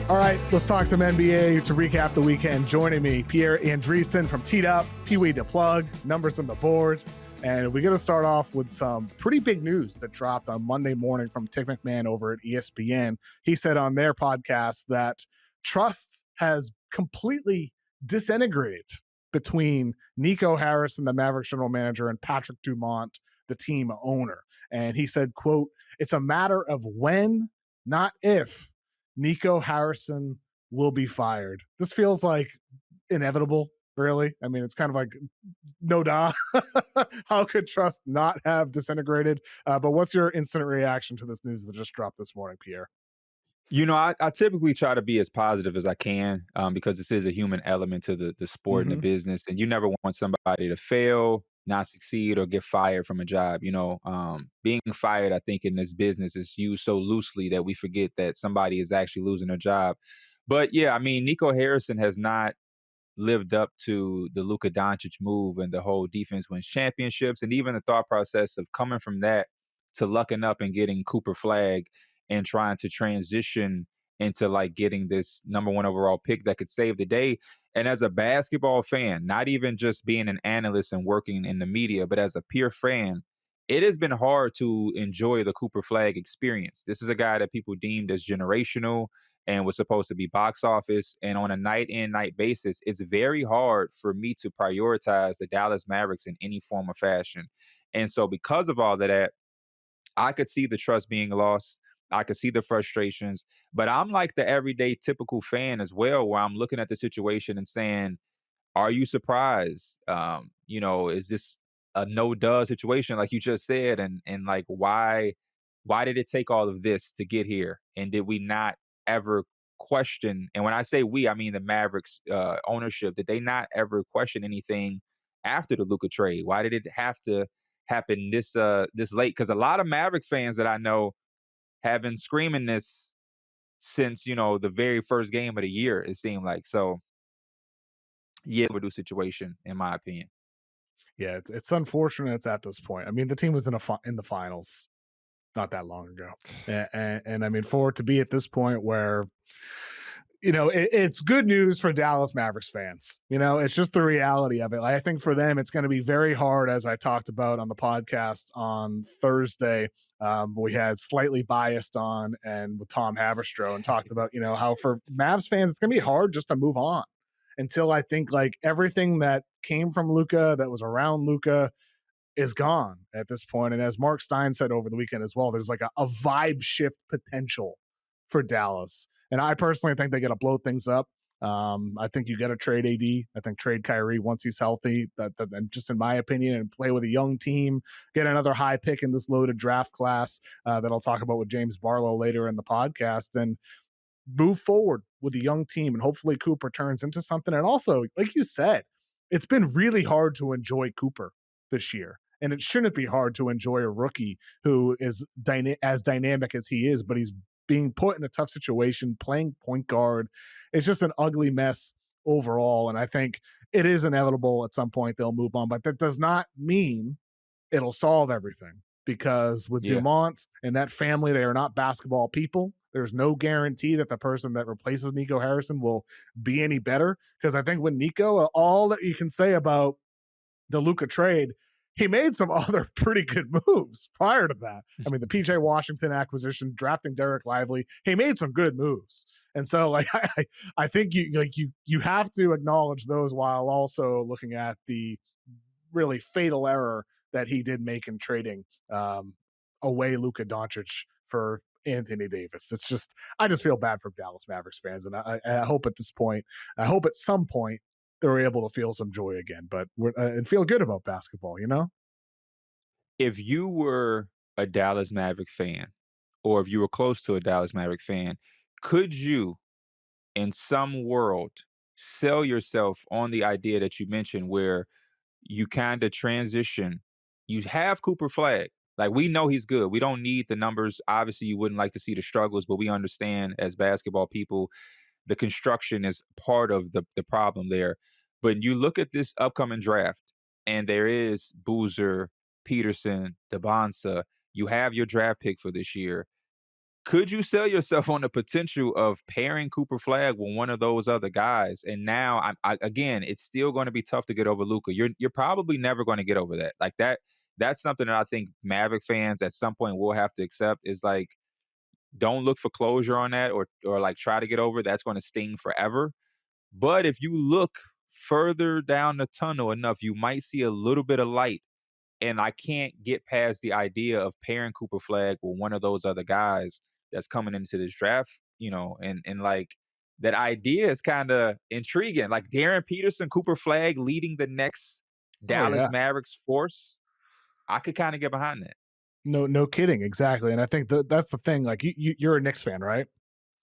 All right, let's talk some NBA to recap the weekend. Joining me, Pierre Andresen from Teed Up, PeeWeeDaPlug, numbers on the board. And we're going to start off with some pretty big news that dropped on Monday morning from Tim McMahon over at ESPN. He said on their podcast that trust has completely disintegrated between Nico Harrison, the Mavericks general manager, and Patrick Dumont, the team owner. And he said, quote, "It's a matter of when, not if, Nico Harrison will be fired." This feels like inevitable, really. I mean, it's kind of like, no duh. How could trust not have disintegrated? But what's your instant reaction to this news that just dropped this morning, Pierre? You know, I typically try to be as positive as I can because this is a human element to the sport and the business. And you never want somebody to fail, not succeed, or get fired from a job. You know, being fired, I think, in this business is used so loosely that we forget that somebody is actually losing their job. But yeah, I mean, Nico Harrison has not lived up to the Luka Doncic move and the whole defense wins championships. And even the thought process of coming from that to lucking up and getting Cooper Flag and trying to transition into like getting this number one overall pick that could save the day. And as a basketball fan, not even just being an analyst and working in the media, but as a pure fan, it has been hard to enjoy the Cooper Flag experience. This is a guy that people deemed as generational and was supposed to be box office. And on a night in, night basis, it's very hard for me to prioritize the Dallas Mavericks in any form or fashion. And so because of all of that, I could see the trust being lost. I could see the frustrations, but I'm like the everyday typical fan as well, where I'm looking at the situation and saying, are you surprised? You know, is this a no duh situation like you just said? And like, why did it take all of this to get here? And did we not ever question? And when I say we, I mean the Mavericks ownership. Did they not ever question anything after the Luka trade? Why did it have to happen this late? Because a lot of Maverick fans that I know have been screaming this since, you know, the very first game of the year, it seemed like. So, yeah, overdue situation, in my opinion. Yeah, it's unfortunate it's at this point. I mean, the team was in the finals not that long ago. And I mean, for it to be at this point where, you know, it's good news for Dallas Mavericks fans. You know, it's just the reality of it. I think for them, it's going to be very hard, as I talked about on the podcast on Thursday. We had Slightly Biased on and with Tom Haberstroh and talked about, you know, how for Mavs fans, it's going to be hard just to move on until I think like everything that came from Luka, that was around Luka, is gone at this point. And as Mark Stein said over the weekend as well, there's like a vibe shift potential for Dallas. And I personally think they got to blow things up. I think you got to trade AD. I think trade Kyrie once he's healthy. And just in my opinion, and play with a young team, get another high pick in this loaded draft class that I'll talk about with James Barlowe later in the podcast, and move forward with a young team. And hopefully Cooper turns into something. And also, like you said, it's been really hard to enjoy Cooper this year. And it shouldn't be hard to enjoy a rookie who is as dynamic as he is, but he's being put in a tough situation, playing point guard. It's just an ugly mess overall. And I think it is inevitable at some point they'll move on, but that does not mean it'll solve everything, because with Dumont and that family, they are not basketball people. There's no guarantee that the person that replaces Nico Harrison will be any better. Because I think with Nico, all that you can say about the Luka trade, he made some other pretty good moves prior to that. I mean, the PJ Washington acquisition, drafting Derek Lively, he made some good moves. And so like I think you have to acknowledge those while also looking at the really fatal error that he did make in trading away Luka Doncic for Anthony Davis. It's just, I just feel bad for Dallas Mavericks fans. And I hope at this point, I hope at some point they're able to feel some joy again, but and feel good about basketball, you know? If you were a Dallas Maverick fan, or if you were close to a Dallas Maverick fan, could you, in some world, sell yourself on the idea that you mentioned where you kind of transition? You have Cooper Flag. Like, we know he's good. We don't need the numbers. Obviously, you wouldn't like to see the struggles, but we understand as basketball people, the construction is part of the problem there. But you look at this upcoming draft, and there is Boozer, Peterson, Dybantsa. You have your draft pick for this year. could you sell yourself on the potential of pairing Cooper Flag with one of those other guys? And now, again, it's still going to be tough to get over Luka. You're probably never going to get over that. Like that. That's something that I think Maverick fans at some point will have to accept. Is like, don't look for closure on that, or like try to get over it. That's going to sting forever. But if you look further down the tunnel enough, you might see a little bit of light. And I can't get past the idea of pairing Cooper Flag with one of those other guys that's coming into this draft, and like that idea is kind of intriguing. Like Darren Peterson, Cooper Flag leading the next Oh Dallas yeah. Mavericks force. I could kind of get behind that. No kidding, exactly. And I think that's the thing. Like you're a Knicks fan, right?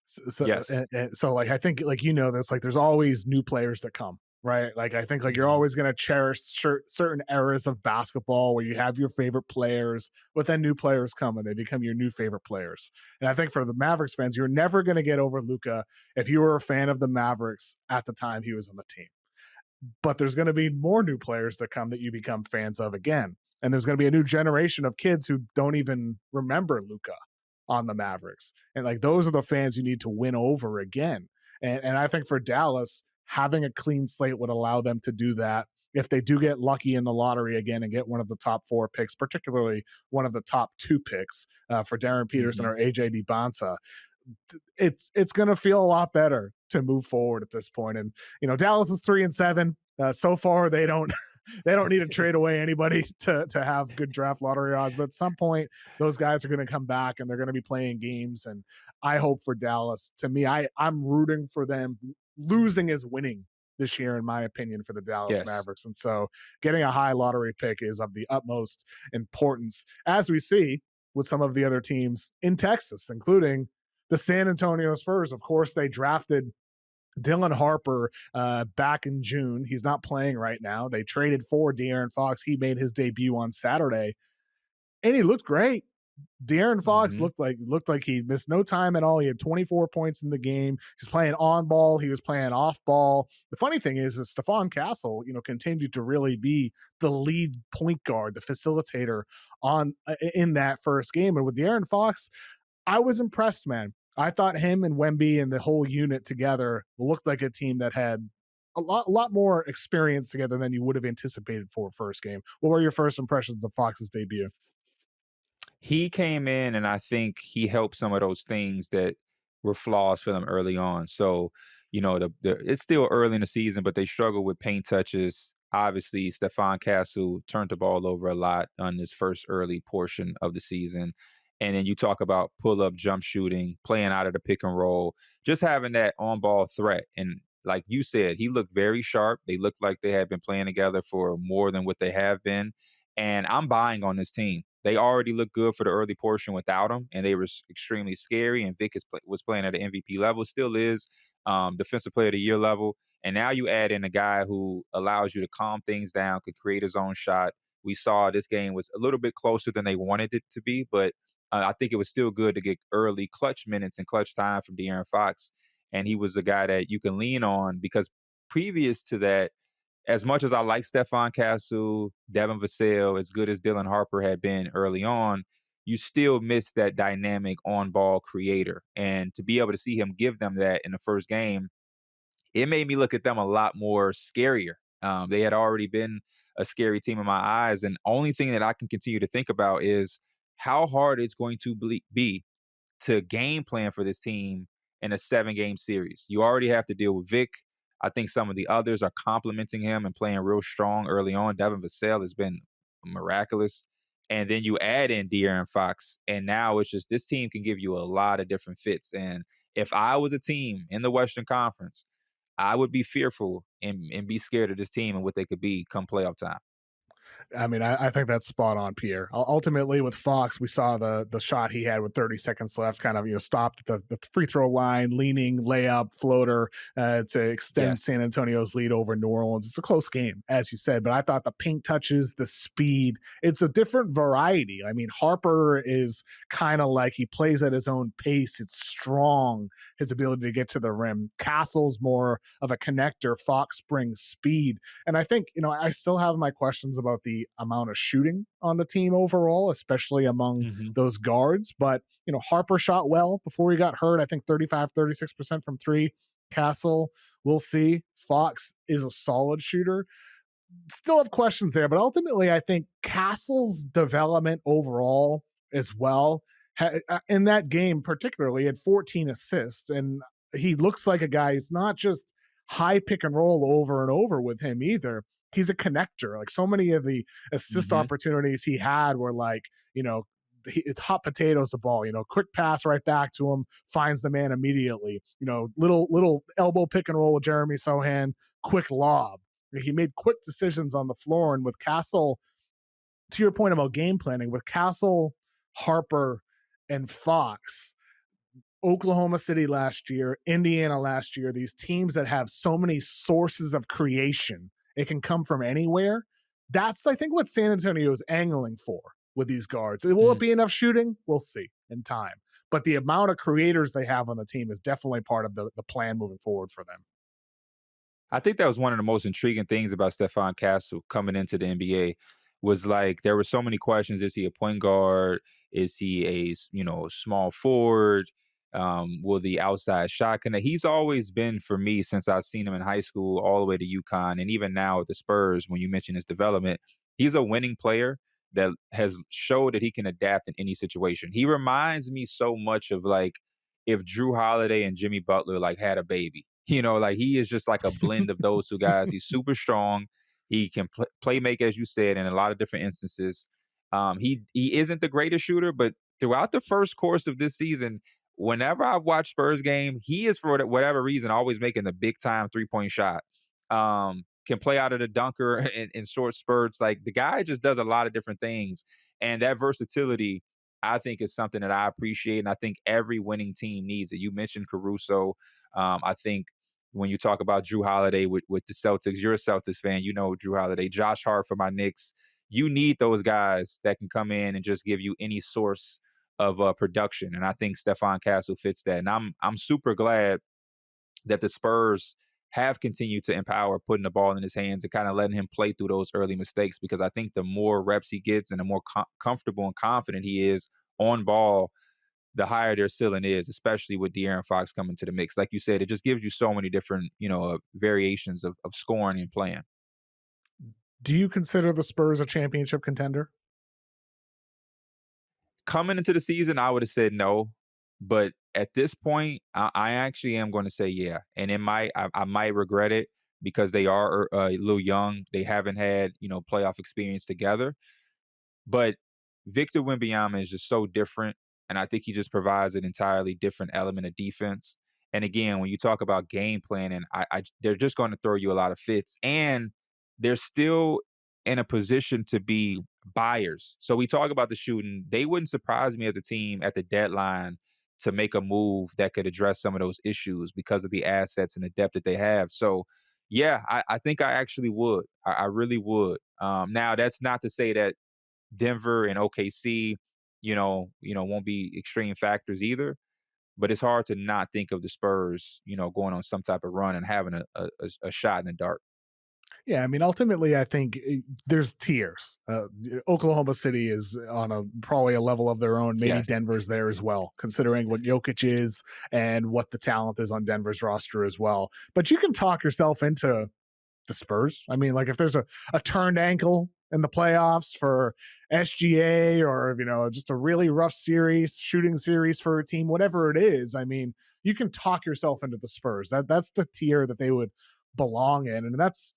So, Yes. so like I think like this, like there's always new players that come, right? Like I think like you're Mhm. always going to cherish certain eras of basketball where you have your favorite players, but then new players come and they become your new favorite players. And I think for the Mavericks fans, you're never going to get over Luka if you were a fan of the Mavericks at the time he was on the team. But there's going to be more new players that come that you become fans of again. And there's going to be a new generation of kids who don't even remember Luka on the Mavericks. And like those are the fans you need to win over again. And I think for Dallas, having a clean slate would allow them to do that. If they do get lucky in the lottery again and get one of the top 4 picks, particularly one of the top 2 picks for Darren Peterson Mhm. or AJ Dybantsa, it's going to feel a lot better to move forward at this point. And Dallas is 3-7. So far, they don't they don't need to trade away anybody to have good draft lottery odds. But at some point, those guys are going to come back and they're going to be playing games. And I hope for Dallas. To me, I'm rooting for them. Losing is winning this year, in my opinion, for the Dallas Yes. Mavericks. And so, getting a high lottery pick is of the utmost importance, as we see with some of the other teams in Texas, including the San Antonio Spurs. Of course, they drafted Dylan Harper back in June. He's not playing right now. They traded for De'Aaron Fox. He made his debut on Saturday, and he looked great. De'Aaron Fox Mhm. looked like he missed no time at all. He had 24 points in the game. He was playing on ball. He was playing off ball. The funny thing is that Stephon Castle, continued to really be the lead point guard, the facilitator on in that first game. And with De'Aaron Fox, I was impressed, man. I thought him and Wemby and the whole unit together looked like a team that had a lot more experience together than you would have anticipated for a first game. What were your first impressions of Fox's debut? He came in and I think he helped some of those things that were flaws for them early on. So, it's still early in the season, but they struggle with paint touches. Obviously, Stephon Castle turned the ball over a lot on this first early portion of the season. And then you talk about pull up jump shooting, playing out of the pick and roll, just having that on ball threat. And like you said, he looked very sharp. They looked like they had been playing together for more than what they have been. And I'm buying on this team. They already looked good for the early portion without him, and they were extremely scary. And Vic was playing at an MVP level, still is, Defensive Player of the Year level. And now you add in a guy who allows you to calm things down, could create his own shot. We saw this game was a little bit closer than they wanted it to be, but I think it was still good to get early clutch minutes and clutch time from De'Aaron Fox. And he was a guy that you can lean on because previous to that, as much as I like Stephon Castle, Devin Vassell, as good as Dylan Harper had been early on, you still miss that dynamic on ball creator. And to be able to see him give them that in the first game, it made me look at them a lot more scarier. They had already been a scary team in my eyes. And only thing that I can continue to think about is how hard it's going to be to game plan for this team in a 7-game series. You already have to deal with Vic. I think some of the others are complimenting him and playing real strong early on. Devin Vassell has been miraculous. And then you add in De'Aaron Fox, and now it's just this team can give you a lot of different fits. And if I was a team in the Western Conference, I would be fearful and be scared of this team and what they could be come playoff time. I mean, I think that's spot on, Pierre. Ultimately, with Fox, we saw the shot he had with 30 seconds left, kind of stopped the free throw line, leaning layup floater to extend Yes. San Antonio's lead over New Orleans. It's a close game, as you said, but I thought the paint touches, the speed, it's a different variety. I mean, Harper is kind of like he plays at his own pace. It's strong, his ability to get to the rim. Castle's more of a connector. Fox brings speed, and I think I still have my questions about the amount of shooting on the team overall, especially among those guards. But, Harper shot well before he got hurt. I think 36% from three. Castle, we'll see. Fox is a solid shooter. Still have questions there, but ultimately I think Castle's development overall as well, in that game particularly, had 14 assists, and he looks like a guy who's not just high pick and roll over and over with him either. He's a connector. Like, so many of the assist opportunities he had were like, it's hot potatoes the ball, quick pass right back to him, finds the man immediately, little elbow pick and roll with Jeremy Sohan, quick lob. He made quick decisions on the floor. And with Castle, to your point about game planning, with Castle, Harper, and Fox, Oklahoma City last year, Indiana last year, these teams that have so many sources of creation, it can come from anywhere. That's, I think, what San Antonio is angling for with these guards. Will it be enough shooting? We'll see in time. But the amount of creators they have on the team is definitely part of the plan moving forward for them. I think that was one of the most intriguing things about Stephon Castle coming into the NBA was, like, there were so many questions. Is he a point guard? Is he a, small forward? Will the outside shot connect? He's always been, for me, since I've seen him in high school all the way to UConn, and even now at the Spurs, when you mention his development, he's a winning player that has showed that he can adapt in any situation. He reminds me so much of, like, if Drew Holiday and Jimmy Butler, like, had a baby. Like, he is just like a blend of those two guys. He's super strong. He can play make, as you said, in a lot of different instances. He isn't the greatest shooter, but throughout the first course of this season, whenever I've watched Spurs game, he is, for whatever reason, always making the big time 3-point shot. Can play out of the dunker in short spurts. Like, the guy just does a lot of different things. And that versatility, I think, is something that I appreciate. And I think every winning team needs it. You mentioned Caruso. I think when you talk about Drew Holiday with the Celtics, you're a Celtics fan, Drew Holiday, Josh Hart for my Knicks. You need those guys that can come in and just give you any source of production. And I think Stephon Castle fits that. And I'm super glad that the Spurs have continued to empower putting the ball in his hands and kind of letting him play through those early mistakes, because I think the more reps he gets and the more comfortable and confident he is on ball, the higher their ceiling is, especially with De'Aaron Fox coming to the mix. Like you said, it just gives you so many different, variations of scoring and playing. Do you consider the Spurs a championship contender? Coming into the season, I would have said no. But at this point, I actually am going to say yeah. And I might regret it because they are a little young. They haven't had, playoff experience together. But Victor Wembanyama is just so different. And I think he just provides an entirely different element of defense. And again, when you talk about game planning, they're just going to throw you a lot of fits. And they're still in a position to be buyers. So we talk about the shooting. They wouldn't surprise me as a team at the deadline to make a move that could address some of those issues because of the assets and the depth that they have. So, yeah, I think I actually would. I really would. Now, that's not to say that Denver and OKC, won't be extreme factors either. But it's hard to not think of the Spurs, going on some type of run and having a shot in the dark. Yeah, I mean, ultimately, I think there's tiers. Oklahoma City is on probably a level of their own. Maybe Yes. Denver's there as well, considering what Jokic is and what the talent is on Denver's roster as well. But you can talk yourself into the Spurs. I mean, like, if there's a turned ankle in the playoffs for SGA, or just a really rough shooting series for a team, whatever it is, I mean, you can talk yourself into the Spurs. That's the tier that they would belong in. And that's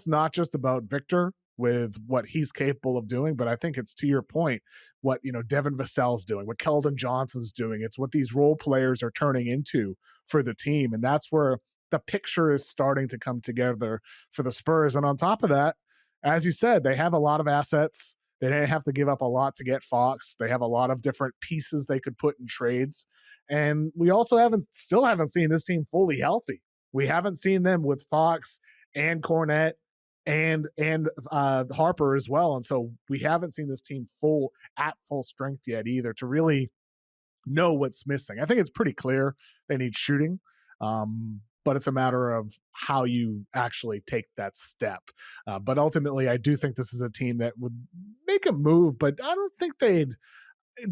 not just about Victor with what he's capable of doing, but I think it's, to your point, what Devin Vassell's doing, what Keldon Johnson's doing. It's what these role players are turning into for the team. And that's where the picture is starting to come together for the Spurs. And on top of that, as you said, they have a lot of assets. They didn't have to give up a lot to get Fox. They have a lot of different pieces they could put in trades. And we also still haven't seen this team fully healthy. We haven't seen them with Fox and Cornette and Harper as well. And so we haven't seen this team at full strength yet either to really know what's missing. I think it's pretty clear they need shooting. but it's a matter of how you actually take that step. But ultimately, I do think this is a team that would make a move, but I don't think they'd.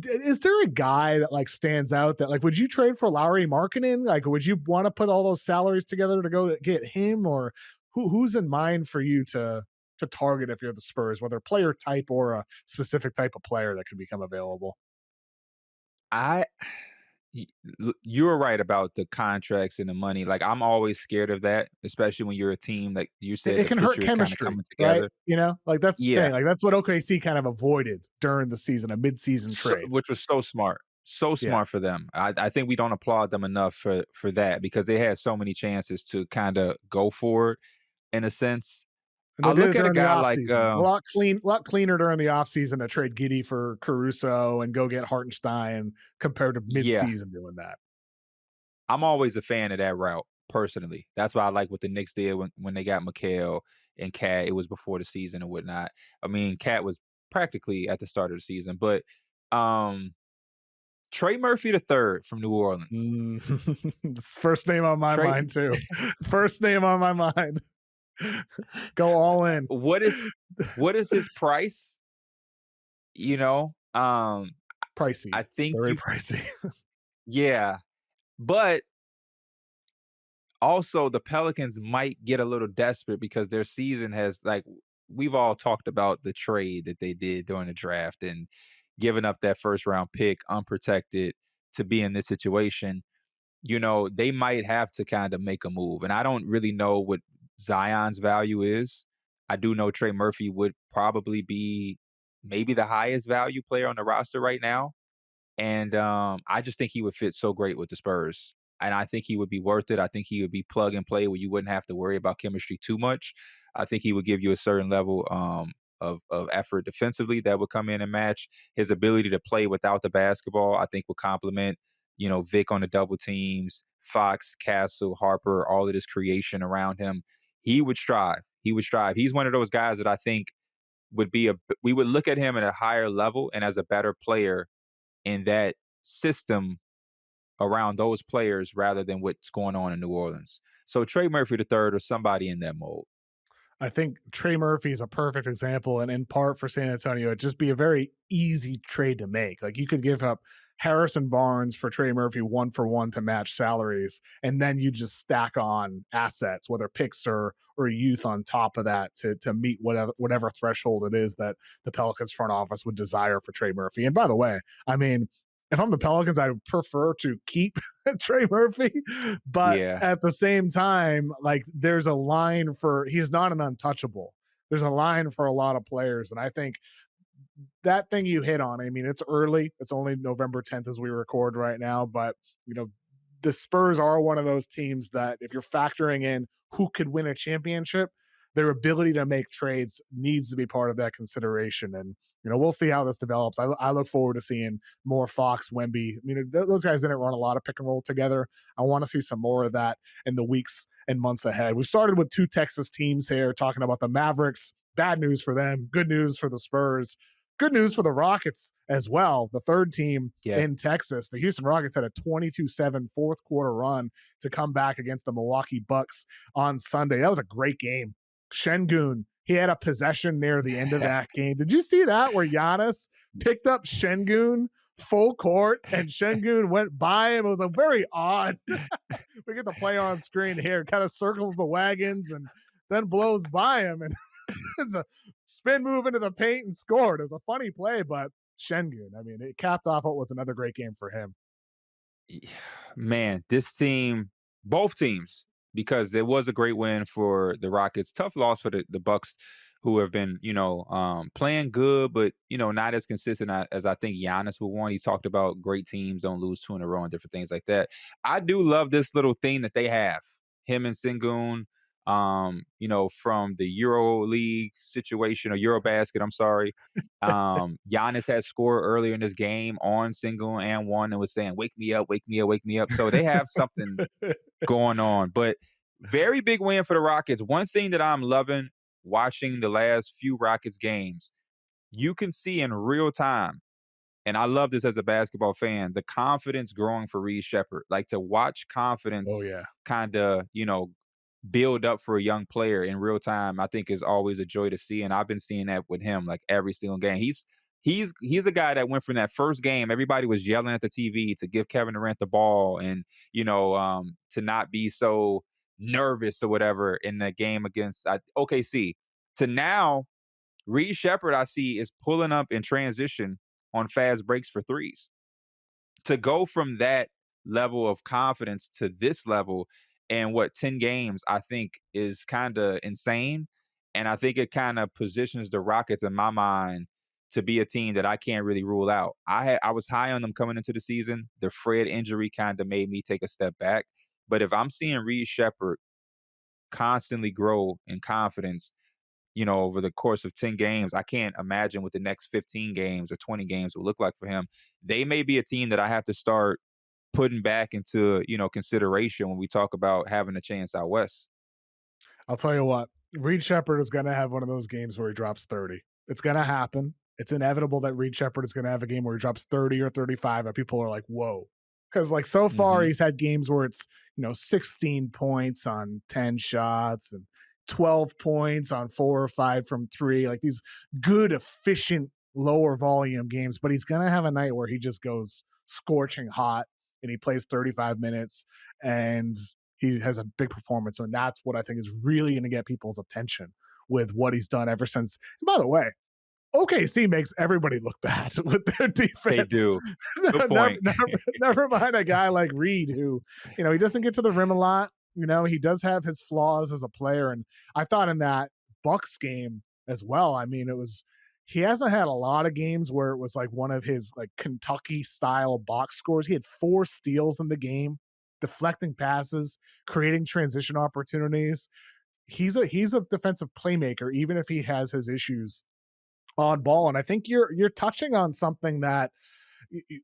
Is there a guy that like stands out that like would you trade for Lauri Markkanen? Like would you want to put all those salaries together to go get him, or who's in mind for you to target if you're the Spurs, whether player type or a specific type of player that could become available? I you were right about the contracts and the money. Like, I'm always scared of that, especially when you're a team like you said, It the can hurt picture is kind of chemistry, coming right? together. You know, like that's the Yeah, thing. Like that's what OKC kind of avoided during the season, a mid-season so, trade. which was so smart. So Yeah. smart for them. I think we don't applaud them enough for that because they had so many chances to kind of go for it in a sense. And I they did look it at a during the guy like offseason. A lot cleaner during the offseason to trade Giddy for Caruso and go get Hartenstein compared to yeah, mid-season doing that. I'm always a fan of that route personally. That's why I like what the Knicks did when they got Mikal and Cat. It was before the season and whatnot. I mean, Cat was practically at the start of the season, but um Trey Murphy the third from New Orleans. It's first name on my Trey, mind too. First name on my mind. Go all in. what is his price? You know, Pricey. I think Very you, pricey. yeah, but also the Pelicans might get a little desperate because their season has, like, we've all talked about the trade that they did during the draft and giving up that first round pick unprotected to be in this situation. You know, they might have to kind of make a move. And I don't really know what Zion's value is. I do know Trey Murphy would probably be maybe the highest value player on the roster right now. And I just think he would fit so great with the Spurs. And I think he would be worth it. I think he would be plug and play where you wouldn't have to worry about chemistry too much. I think he would give you a certain level of effort defensively that would come in and match. His ability to play without the basketball, I think would complement, Vic on the double teams, Fox, Castle, Harper, all of this creation around him. He would strive. He would strive. He's one of those guys that I think we would look at him at a higher level and as a better player in that system around those players rather than what's going on in New Orleans. So Trey Murphy the third or somebody in that mold. I think Trey Murphy is a perfect example, and in part for San Antonio, it'd just be a very easy trade to make. Like you could give up Harrison Barnes for Trey Murphy 1-for-1 to match salaries, and then you just stack on assets, whether picks or youth on top of that to meet whatever threshold it is that the Pelicans front office would desire for Trey Murphy. And by the way, I mean, if I'm the Pelicans, I would prefer to keep Trey Murphy, but Yeah. at the same time, like there's a line for he's not an untouchable. There's a line for a lot of players, and I think that thing you hit on. I mean, it's early. It's only November 10th as we record right now, but the Spurs are one of those teams that if you're factoring in who could win a championship, their ability to make trades needs to be part of that consideration. And we'll see how this develops. I look forward to seeing more Fox, Wemby. I mean, those guys didn't run a lot of pick and roll together. I want to see some more of that in the weeks and months ahead. We started with two Texas teams here talking about the Mavericks. Bad news for them. Good news for the Spurs. Good news for the Rockets as well. The third team Yes. in Texas, the Houston Rockets had a 22-7 fourth quarter run to come back against the Milwaukee Bucks on Sunday. That was a great game. Şengün, he had a possession near the end of that game. Did you see that where Giannis picked up Şengün full court and Şengün went by him? It was a very odd. We get the play on screen here. Kind of circles the wagons and then blows by him. And it's a spin move into the paint and scored. It was a funny play, but Şengün, I mean, it capped off what was another great game for him. Man, this team, both teams, because it was a great win for the Rockets. Tough loss for the Bucks, who have been, playing good, but not as consistent as I think Giannis would want. He talked about great teams don't lose two in a row and different things like that. I do love this little thing that they have. Him and Sengun, from the Euro League situation or Eurobasket, I'm sorry. Giannis had scored earlier in this game on single and one and was saying, "Wake me up, wake me up, wake me up." So they have something going on. But very big win for the Rockets. One thing that I'm loving watching the last few Rockets games, you can see in real time and I love this as a basketball fan, the confidence growing for Reed Shepherd. Like to watch Oh confidence yeah. kind of, build up for a young player in real time, I think is always a joy to see. And I've been seeing that with him like every single game. He's a guy that went from that first game, everybody was yelling at the TV to give Kevin Durant the ball and, to not be so nervous or whatever in the game against OKC, to now Reed Shepherd, I see, is pulling up in transition on fast breaks for threes. To go from that level of confidence to this level in 10 games, I think is kind of insane. And I think it kind of positions the Rockets in my mind to be a team that I can't really rule out. I was high on them coming into the season. The Fred injury kind of made me take a step back. But if I'm seeing Reed Shepherd constantly grow in confidence, over the course of 10 games, I can't imagine what the next 15 games or 20 games will look like for him. They may be a team that I have to start putting back into, consideration when we talk about having a chance out west. I'll tell you what, Reed Shepherd is going to have one of those games where he drops 30. It's going to happen. It's inevitable that Reed Shepherd is going to have a game where he drops 30 or 35 and people are like, whoa. Because like so far he's had games where it's, 16 points on 10 shots and 12 points on 4 or 5 from 3, like these good, efficient, lower volume games. But he's going to have a night where he just goes scorching hot and he plays 35 minutes and he has a big performance. And that's what I think is really going to get people's attention with what he's done ever since. And by the way, OKC makes everybody look bad with their defense. They do. Good point. never mind a guy like Reed, who, he doesn't get to the rim a lot. He does have his flaws as a player. And I thought in that Bucks game as well, I mean, he hasn't had a lot of games where it was like one of his like Kentucky style box scores. He had 4 steals in the game, deflecting passes, creating transition opportunities. He's a defensive playmaker, even if he has his issues on ball. And I think you're touching on something that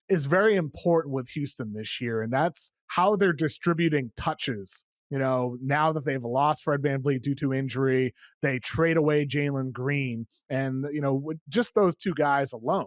is very important with Houston this year, and that's how they're distributing touches. Now that they've lost Fred VanVleet due to injury, they trade away Jalen Green, and with just those 2 guys alone,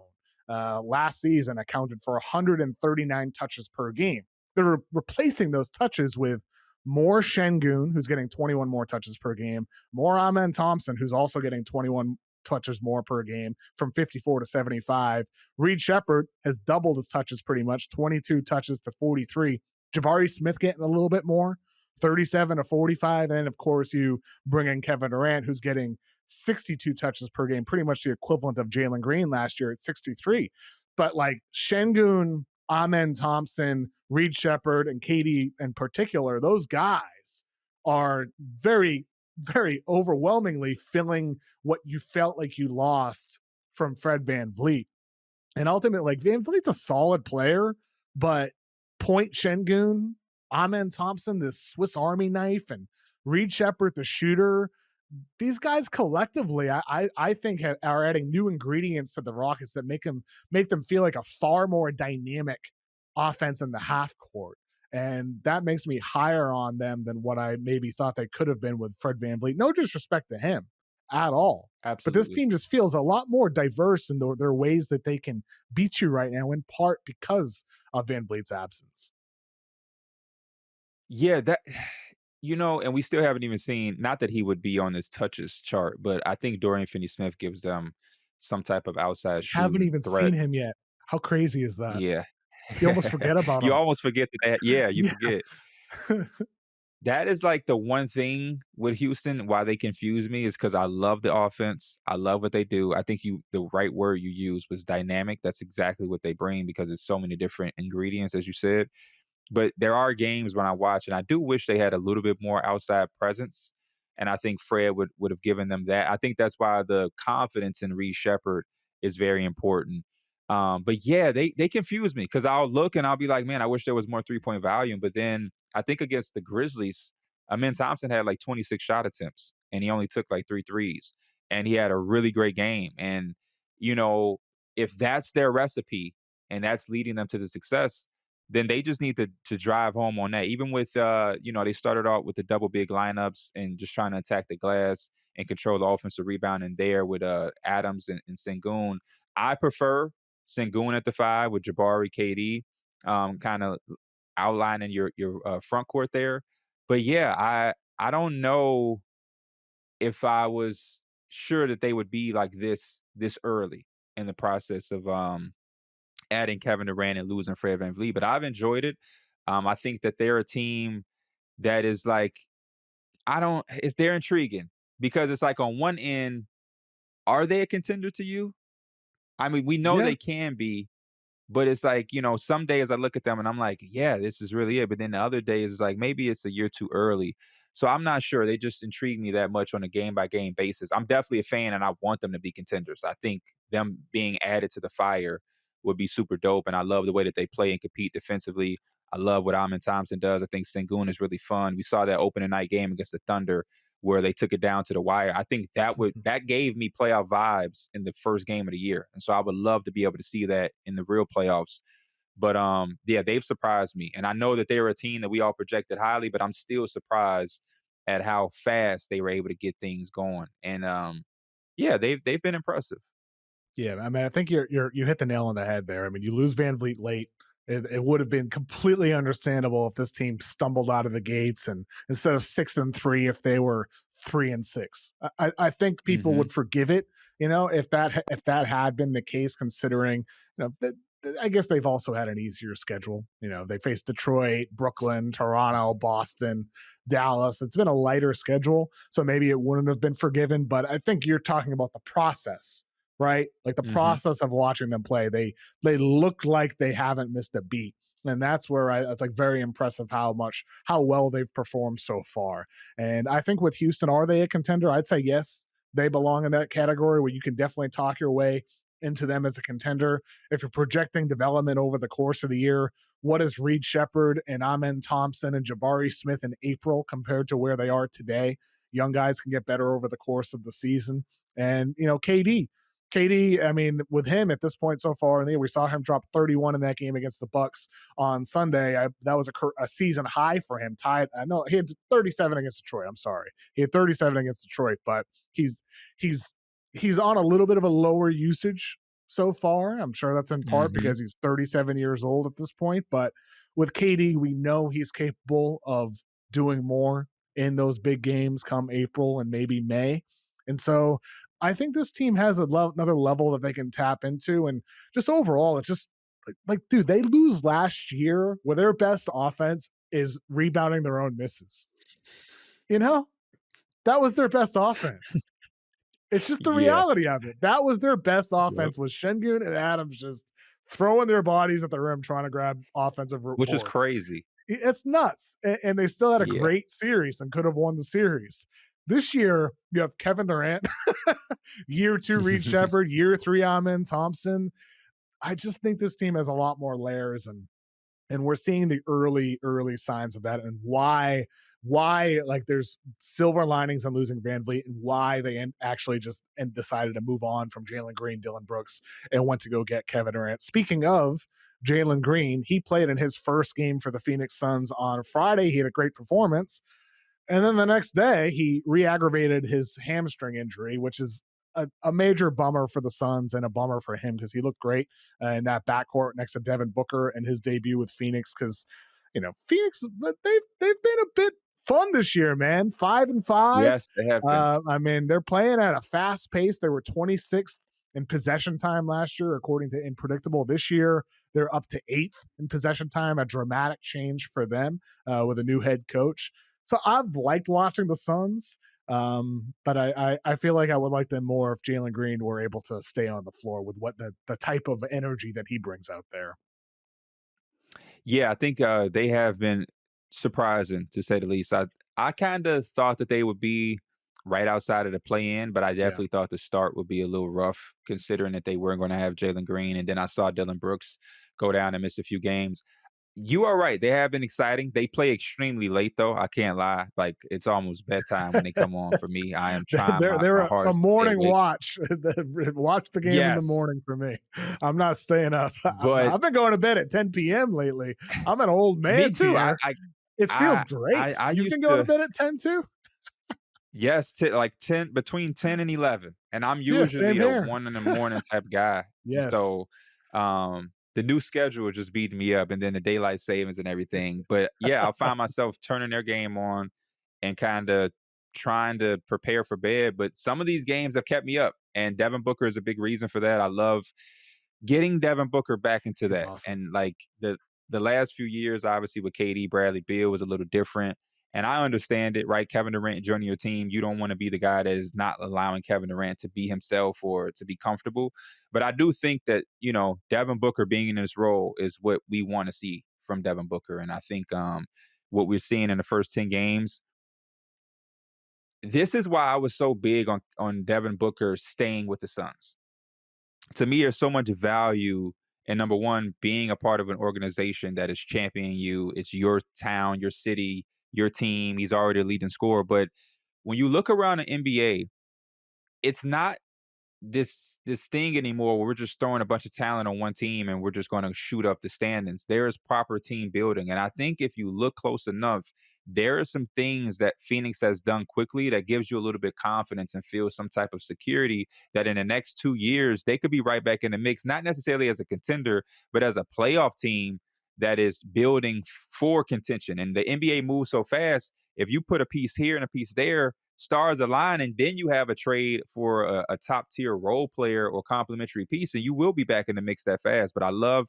last season accounted for 139 touches per game. They're replacing those touches with more Şengün, who's getting 21 more touches per game, more Amen Thompson, who's also getting 21 touches more per game from 54 to 75. Reed Shepherd has doubled his touches pretty much, 22 touches to 43. Jabari Smith getting a little bit more, 37 to 45. And of course, you bring in Kevin Durant, who's getting 62 touches per game, pretty much the equivalent of Jalen Green last year at 63. But like Şengün, Amen Thompson, Reed Shepherd, and Katie in particular, those guys are very, very overwhelmingly filling what you felt like you lost from Fred VanVleet. And ultimately, like VanVleet's a solid player, but Point Şengün, Amen Thompson, this Swiss Army knife, and Reed Shepherd, the shooter, these guys collectively, I think are adding new ingredients to the Rockets that make them feel like a far more dynamic offense in the half court. And that makes me higher on them than what I maybe thought they could have been with Fred VanVleet. No disrespect to him at all. Absolutely. But this team just feels a lot more diverse in their ways that they can beat you right now, in part because of VanVleet's absence. Yeah, and we still haven't even seen, not that he would be on this touches chart, but I think Dorian Finney-Smith gives them some type of outside shooting Haven't even threat. seen him yet. How crazy is that? Yeah. You almost forget about him. You almost forget that. Yeah, you Yeah. forget. That is like the one thing with Houston, why they confuse me, is because I love the offense. I love what they do. I think the right word you used was dynamic. That's exactly what they bring, because it's so many different ingredients, as you said. But there are games when I watch, and I do wish they had a little bit more outside presence. And I think Fred would have given them that. I think that's why the confidence in Reed Shepherd is very important. But yeah, they confuse me, because I'll look and I'll be like, man, I wish there was more 3-point volume. But then I think against the Grizzlies, Amen Thompson had like 26 shot attempts and he only took like 3 threes. And he had a really great game. And, if that's their recipe and that's leading them to the success, then they just need to drive home on that. Even with, they started out with the double big lineups and just trying to attack the glass and control the offensive rebound in there with Adams and Sengun. I prefer Sengun at the 5 with Jabari, KD, kind of outlining your front court there. But yeah, I don't know if I was sure that they would be like this early in the process of adding Kevin Durant and losing Fred VanVleet, but I've enjoyed it. I think that they're a team that is like they're intriguing because it's like on one end, are they a contender to you? I mean, we know Yeah. they can be, but it's like, some days I look at them and I'm like, yeah, this is really it. But then the other days it's like, maybe it's a year too early. So I'm not sure. They just intrigue me that much on a game by game basis. I'm definitely a fan and I want them to be contenders. I think them being added to the fire would be super dope. And I love the way that they play and compete defensively. I love what Amin Thompson does. I think Sengun is really fun. We saw that opening night game against the Thunder where they took it down to the wire. I think that gave me playoff vibes in the first game of the year. And so I would love to be able to see that in the real playoffs. But yeah, they've surprised me. And I know that they're a team that we all projected highly, but I'm still surprised at how fast they were able to get things going. And yeah, they've been impressive. Yeah, I mean, I think you hit the nail on the head there. I mean, you lose Van Vliet late. It would have been completely understandable if this team stumbled out of the gates and instead of 6-3, if they were 3-6. I think people Hmm. would forgive it, if that had been the case, considering, I guess they've also had an easier schedule. They faced Detroit, Brooklyn, Toronto, Boston, Dallas. It's been a lighter schedule, so maybe it wouldn't have been forgiven. But I think you're talking about the process, right? Like the Hmm. process of watching them play. They look like they haven't missed a beat. And that's where it's like very impressive how well they've performed so far. And I think with Houston, are they a contender? I'd say yes. They belong in that category where you can definitely talk your way into them as a contender. If you're projecting development over the course of the year, what is Reed Shepard and Amen Thompson and Jabari Smith in April compared to where they are today? Young guys can get better over the course of the season. And, KD, I mean, with him at this point so far in the year, we saw him drop 31 in that game against the Bucks on Sunday. That was a season high for him. Tied, I know he had 37 against Detroit. I'm sorry, he had 37 against Detroit, but he's he's he's on a little bit of a lower usage so far. I'm sure that's in part Hmm. because he's 37 years old at this point. But with KD, we know he's capable of doing more in those big games come April and maybe May. And so I think this team has another level that they can tap into. And just overall, it's just like, dude, they lose last year where their best offense is rebounding their own misses. You know, that was their best offense. It's just the Yeah. reality of it. That was their best Yep. offense was Şengün and Adams just throwing their bodies at the rim trying to grab offensive Which is boards. crazy. It's nuts. And they still had a Yeah. great series and could have won the series. This year, you have Kevin Durant, year 2 Reed Shepard, year 3 Amen Thompson. I just think this team has a lot more layers, and we're seeing the early signs of that, and why like there's silver linings on losing Van Vliet, and why they actually just decided to move on from Jalen Green, Dylan Brooks, and went to go get Kevin Durant. Speaking of Jalen Green, he played in his first game for the Phoenix Suns on Friday. He had a great performance, and then the next day, he re-aggravated his hamstring injury, which is a major bummer for the Suns and a bummer for him because he looked great in that backcourt next to Devin Booker and his debut with Phoenix. Because Phoenix, they've been a bit fun this year, man. 5-5. Yes, they have been. I mean, they're playing at a fast pace. They were 26th in possession time last year, according to Unpredictable. This year, they're up to 8th in possession time, a dramatic change for them with a new head coach. So I've liked watching the Suns, but I feel like I would like them more if Jalen Green were able to stay on the floor with what the type of energy that he brings out there. Yeah, I think they have been surprising to say the least. I kind of thought that they would be right outside of the play-in, but I Yeah. definitely thought the start would be a little rough considering that they weren't going to have Jalen Green, and then I saw Dylan Brooks go down and miss a few games. You are right. They have been exciting. They play extremely late, though. I can't lie. Like it's almost bedtime when they come on for me. I am trying They're my a hardest to stay morning awake. watch. Watch the game in the Yes, morning for me. I'm not staying up. but I've been going to bed at 10 p.m. lately. I'm an old me man, too. Pierre. It feels great. I You used can go to to. bed at 10 too? Yes, like 10 between 10 and 11, and I'm Yeah, same usually a here. 1 in the morning type guy. Yes. So, The new schedule just beating me up, and then the daylight savings and everything. But yeah, I'll find myself turning their game on and kind of trying to prepare for bed. But some of these games have kept me up, and Devin Booker is a big reason for that. I love getting Devin Booker back into He's that. awesome. And like the last few years, obviously with KD, Bradley Beal was a little different. And I understand it, right? Kevin Durant joining your team, you don't want to be the guy that is not allowing Kevin Durant to be himself or to be comfortable. But I do think that, Devin Booker being in this role is what we want to see from Devin Booker. And I think what we're seeing in the first 10 games, this is why I was so big on Devin Booker staying with the Suns. To me, there's so much value in, number one, being a part of an organization that is championing you. It's your town, your city, your team. He's already a leading scorer. But when you look around the NBA, it's not this thing anymore where we're just throwing a bunch of talent on one team and we're just going to shoot up the standings. There is proper team building. And I think if you look close enough, there are some things that Phoenix has done quickly that gives you a little bit of confidence and feel some type of security that in the next 2 years, they could be right back in the mix, not necessarily as a contender, but as a playoff team that is building for contention. And the NBA moves so fast. If you put a piece here and a piece there, stars align, and then you have a trade for a top tier role player or complementary piece, and you will be back in the mix that fast. But I love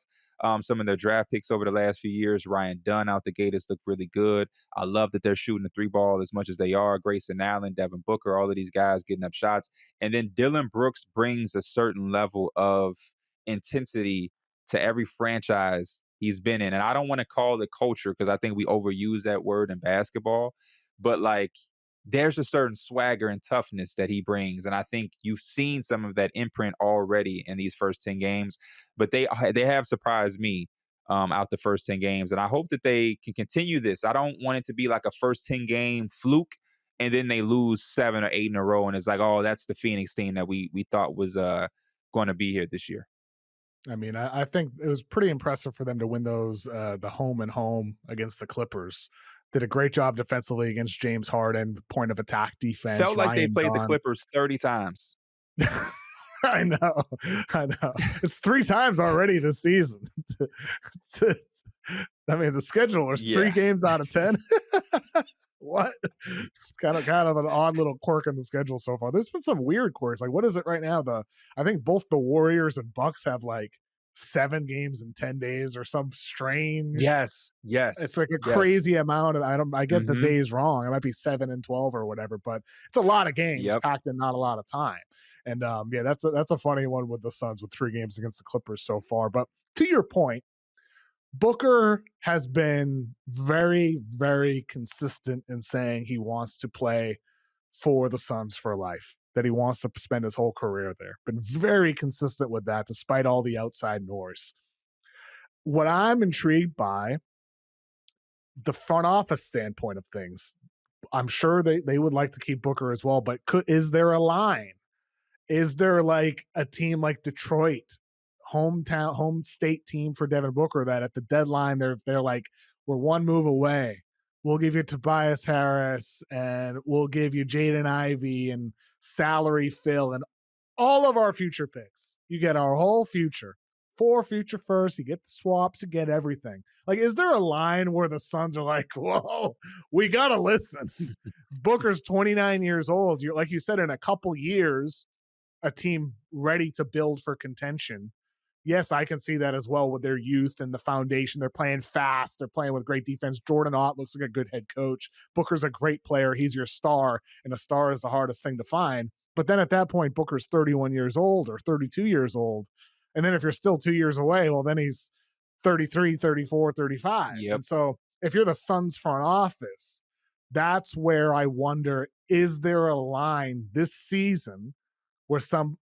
some of their draft picks over the last few years. Ryan Dunn out the gate has looked really good. I love that they're shooting the three ball as much as they are. Grayson Allen, Devin Booker, all of these guys getting up shots. And then Dylan Brooks brings a certain level of intensity to every franchise he's been in. And I don't want to call it culture because I think we overuse that word in basketball, but like, there's a certain swagger and toughness that he brings. And I think you've seen some of that imprint already in these first 10 games, but they have surprised me out the first 10 games. And I hope that they can continue this. I don't want it to be like a first 10 game fluke and then they lose 7 or 8 in a row. And it's like, oh, that's the Phoenix team that we thought was going to be here this year. I mean, I think it was pretty impressive for them to win those, the home and home against the Clippers. Did a great job defensively against James Harden, point of attack defense. Felt like they Ryan played the Dunn. Clippers 30 times. I know. It's 3 times already this season. I mean, the schedule is 3 games out of 10. What? It's kind of an odd little quirk in the schedule so far. There's been some weird quirks. Like, what is it right now? I think both the Warriors and Bucks have like 7 games in 10 days or some strange. Yes. It's like a crazy amount. I get the days wrong. It might be 7 and 12 or whatever, but it's a lot of games packed in not a lot of time. And that's a funny one with the Suns with 3 games against the Clippers so far. But to your point, Booker has been very, very consistent in saying he wants to play for the Suns for life, that he wants to spend his whole career there. Been very consistent with that despite all the outside noise. What I'm intrigued by, the front office standpoint of things, I'm sure they would like to keep Booker as well, but is there a line? Is there like a team like Detroit, home state team for Devin Booker, that at the deadline they're like, we're one move away. We'll give you Tobias Harris and we'll give you Jaden Ivey and salary fill and all of our future picks. You get our whole future. 4 future firsts, you get the swaps, you get everything. Like, is there a line where the Suns are like, whoa, we got to listen? Booker's 29 years old. You're, like you said, in a couple years, a team ready to build for contention. Yes, I can see that as well with their youth and the foundation. They're playing fast. They're playing with great defense. Jordan Ott looks like a good head coach. Booker's a great player. He's your star, and a star is the hardest thing to find. But then at that point, Booker's 31 years old or 32 years old. And then if you're still 2 years away, well, then he's 33, 34, 35. Yep. And so if you're the Suns front office, that's where I wonder, is there a line this season where some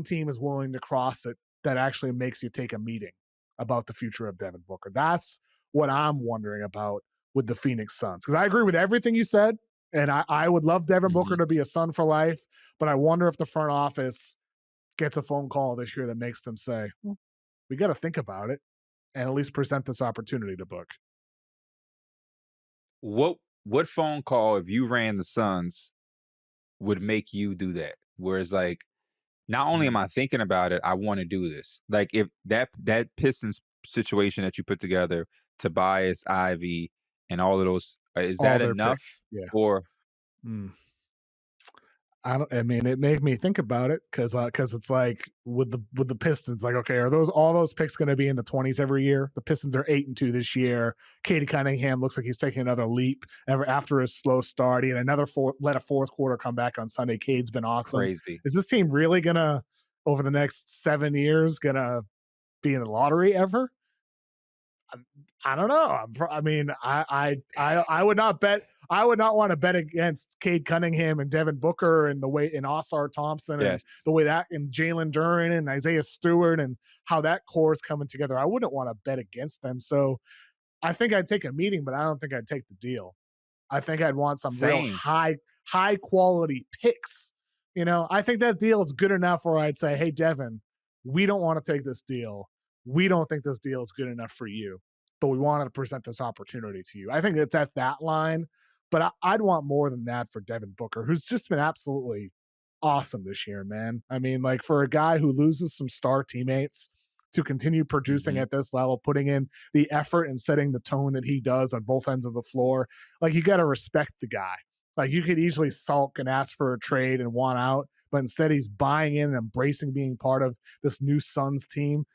team is willing to cross it that actually makes you take a meeting about the future of Devin Booker? That's what I'm wondering about with the Phoenix Suns. Because I agree with everything you said, and I would love Devin Booker to be a Sun for life, but I wonder if the front office gets a phone call this year that makes them say, well, we got to think about it and at least present this opportunity to Book. What phone call, if you ran the Suns, would make you do that? Whereas, like, not only am I thinking about it, I want to do this. Like if that Pistons situation that you put together, Tobias, Ivy, and all of those, is All that their enough? picks. Yeah. Or Mm. I mean, it made me think about it because it's like with the Pistons, like, okay, are all those picks going to be in the 20s every year? The Pistons are 8-2 this year. Katie Cunningham looks like he's taking another leap after his slow start. He had let a fourth quarter come back on Sunday. Cade's been awesome. crazy. Is this team really gonna, over the next 7 years, gonna be in the lottery ever? I don't know. I mean, I would not bet. I would not want to bet against Cade Cunningham and Devin Booker and the way in Osar Thompson and Yes. the way that and Jalen Duren and Isaiah Stewart and how that core is coming together. I wouldn't want to bet against them. So I think I'd take a meeting, but I don't think I'd take the deal. I think I'd want some real Same. high quality picks. I think that deal is good enough where I'd say, hey, Devin, we don't want to take this deal. We don't think this deal is good enough for you, but we wanted to present this opportunity to you. I think it's at that line, but I'd want more than that for Devin Booker, who's just been absolutely awesome this year, man. I mean, like for a guy who loses some star teammates to continue producing Mhm. at this level, putting in the effort and setting the tone that he does on both ends of the floor, like you got to respect the guy. Like you could easily sulk and ask for a trade and want out, but instead he's buying in and embracing being part of this new Suns team.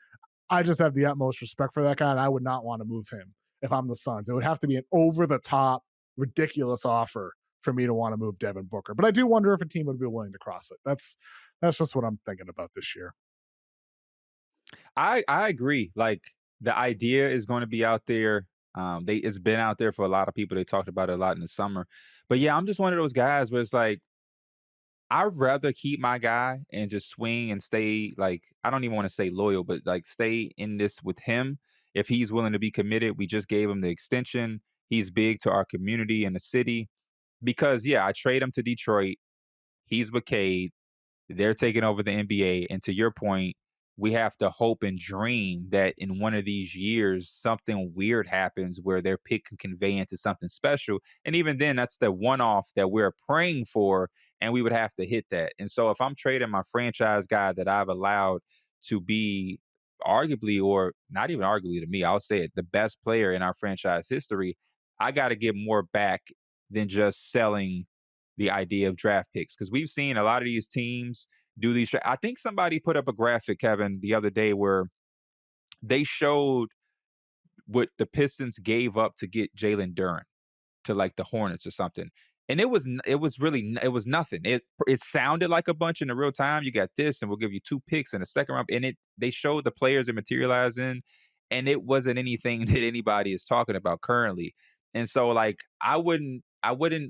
I just have the utmost respect for that guy, and I would not want to move him if I'm the Suns. It would have to be an over the top, ridiculous offer for me to want to move Devin Booker. But I do wonder if a team would be willing to cross it. That's just what I'm thinking about this year. I agree. Like the idea is going to be out there. It's been out there for a lot of people. They talked about it a lot in the summer. But yeah, I'm just one of those guys where it's like I'd rather keep my guy and just swing and stay, like, I don't even want to say loyal, but like stay in this with him if he's willing to be committed. We just gave him the extension. He's big to our community and the city because yeah, I trade him to Detroit. He's with Cade. They're taking over the NBA. And to your point, we have to hope and dream that in one of these years, something weird happens where their pick can convey into something special. And even then, that's the one off that we're praying for. And we would have to hit that. And so if I'm trading my franchise guy that I've allowed to be arguably, or not even arguably to me, I'll say it, the best player in our franchise history, I got to get more back than just selling the idea of draft picks because we've seen a lot of these teams do these. I think somebody put up a graphic, Kevin, the other day where they showed what the Pistons gave up to get Jalen Duren to like the Hornets or something. And it was nothing. It sounded like a bunch in the real time. You got this, and we'll give you 2 picks in the second round. And they showed the players it materialized in, and it wasn't anything that anybody is talking about currently. And so like I wouldn't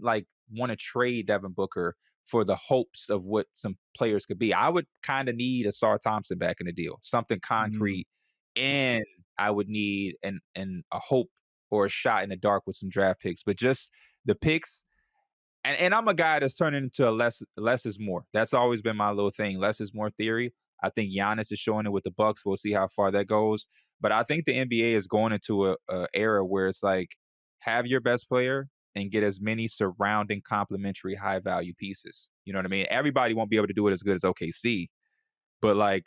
like want to trade Devin Booker for the hopes of what some players could be. I would kind of need a Sar Thompson back in the deal, something Mm. concrete, and I would need an a hope or a shot in the dark with some draft picks. But just the picks, and I'm a guy that's turning into a less is more. That's always been my little thing. Less is more theory. I think Giannis is showing it with the Bucks. We'll see how far that goes. But I think the NBA is going into a era where it's like have your best player and get as many surrounding complementary high value pieces. You know what I mean? Everybody won't be able to do it as good as OKC, but like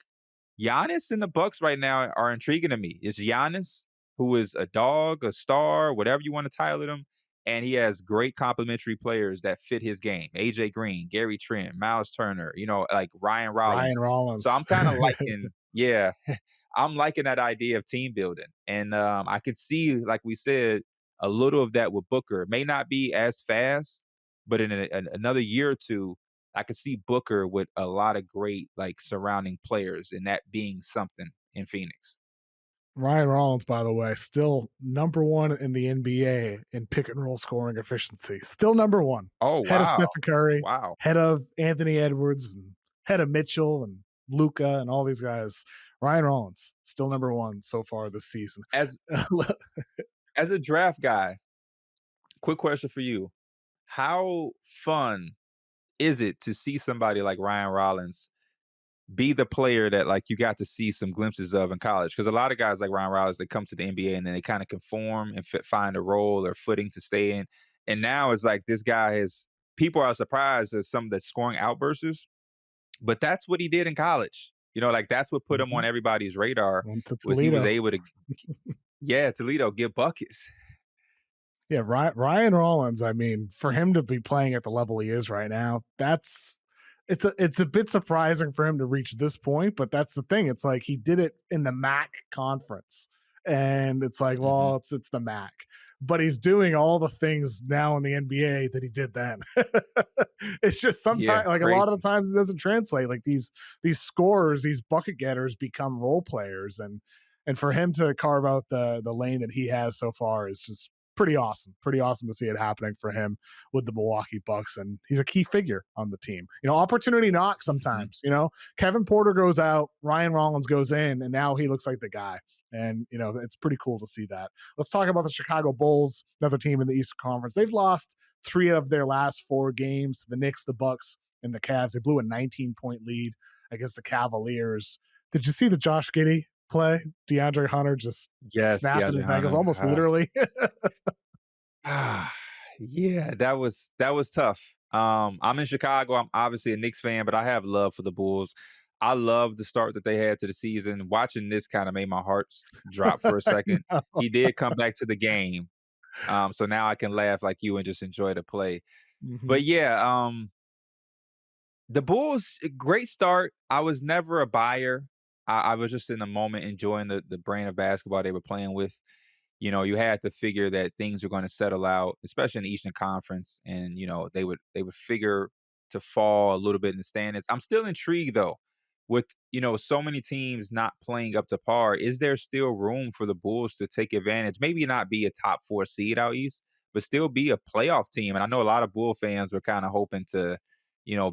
Giannis and the Bucks right now are intriguing to me. It's Giannis, who is a dog, a star, whatever you want to title him, and he has great complementary players that fit his game. AJ Green, Gary Trent, Miles Turner, like Ryan Ryan Rollins. So Rollins. I'm kind of liking, yeah, I'm liking that idea of team building, and I could see, like we said, a little of that with Booker. It may not be as fast, but in another year or two, I could see Booker with a lot of great like surrounding players and that being something in Phoenix. Ryan Rollins, by the way, still number one in the NBA in pick and roll scoring efficiency. Still number one. Oh Head of wow. Stephen Curry, Wow. head of Anthony Edwards, and head of Mitchell and Luca and all these guys. Ryan Rollins, still number one so far this season. As as a draft guy, quick question for you. How fun is it to see somebody like Ryan Rollins be the player that like you got to see some glimpses of in college? Because a lot of guys like Ryan Rollins, they come to the NBA and then they kind of conform and find a role or footing to stay in. And now it's like this guy is people are surprised at some of the scoring outbursts But that's what he did in college. Like that's what put him Mhm. on everybody's radar Went to was he was Toledo. able to, yeah, Toledo get buckets. Yeah, Ryan Rollins, I mean, for him to be playing at the level he is right now, it's a bit surprising for him to reach this point, but that's the thing. It's like he did it in the MAC conference. And it's like, Hmm. well, it's the MAC. But he's doing all the things now in the NBA that he did then. It's just Yeah, sometimes like a lot of crazy. the times it doesn't translate. Like these scorers, these bucket getters become role players. And for him to carve out the lane that he has so far is just pretty awesome. Pretty awesome to see it happening for him with the Milwaukee Bucks. And he's a key figure on the team. Opportunity knocks Hmm. sometimes. Kevin Porter goes out, Ryan Rollins goes in, and now he looks like the guy. And it's pretty cool to see that. Let's talk about the Chicago Bulls, another team in the Eastern Conference. They've lost 3 of their last 4 games. The Knicks, the Bucks, and the Cavs. They blew a 19-point lead against the Cavaliers. Did you see the Josh Giddey play? DeAndre Hunter just Yes, snapping DeAndre his ankles, Hunter. almost literally. Yeah, that was tough. I'm in Chicago. I'm obviously a Knicks fan, but I have love for the Bulls. I love the start that they had to the season. Watching this kind of made my heart drop for a I second. know. He did come back to the game. So now I can laugh like you and just enjoy the play. Mhm. But yeah, the Bulls, great start. I was never a buyer. I was just in the moment enjoying the brand of basketball they were playing with. You had to figure that things were going to settle out, especially in the Eastern Conference, and they would figure to fall a little bit in the standings. I'm still intrigued though, with so many teams not playing up to par. Is there still room for the Bulls to take advantage? Maybe not be a top 4 seed out east, but still be a playoff team. And I know a lot of Bull fans were kind of hoping to,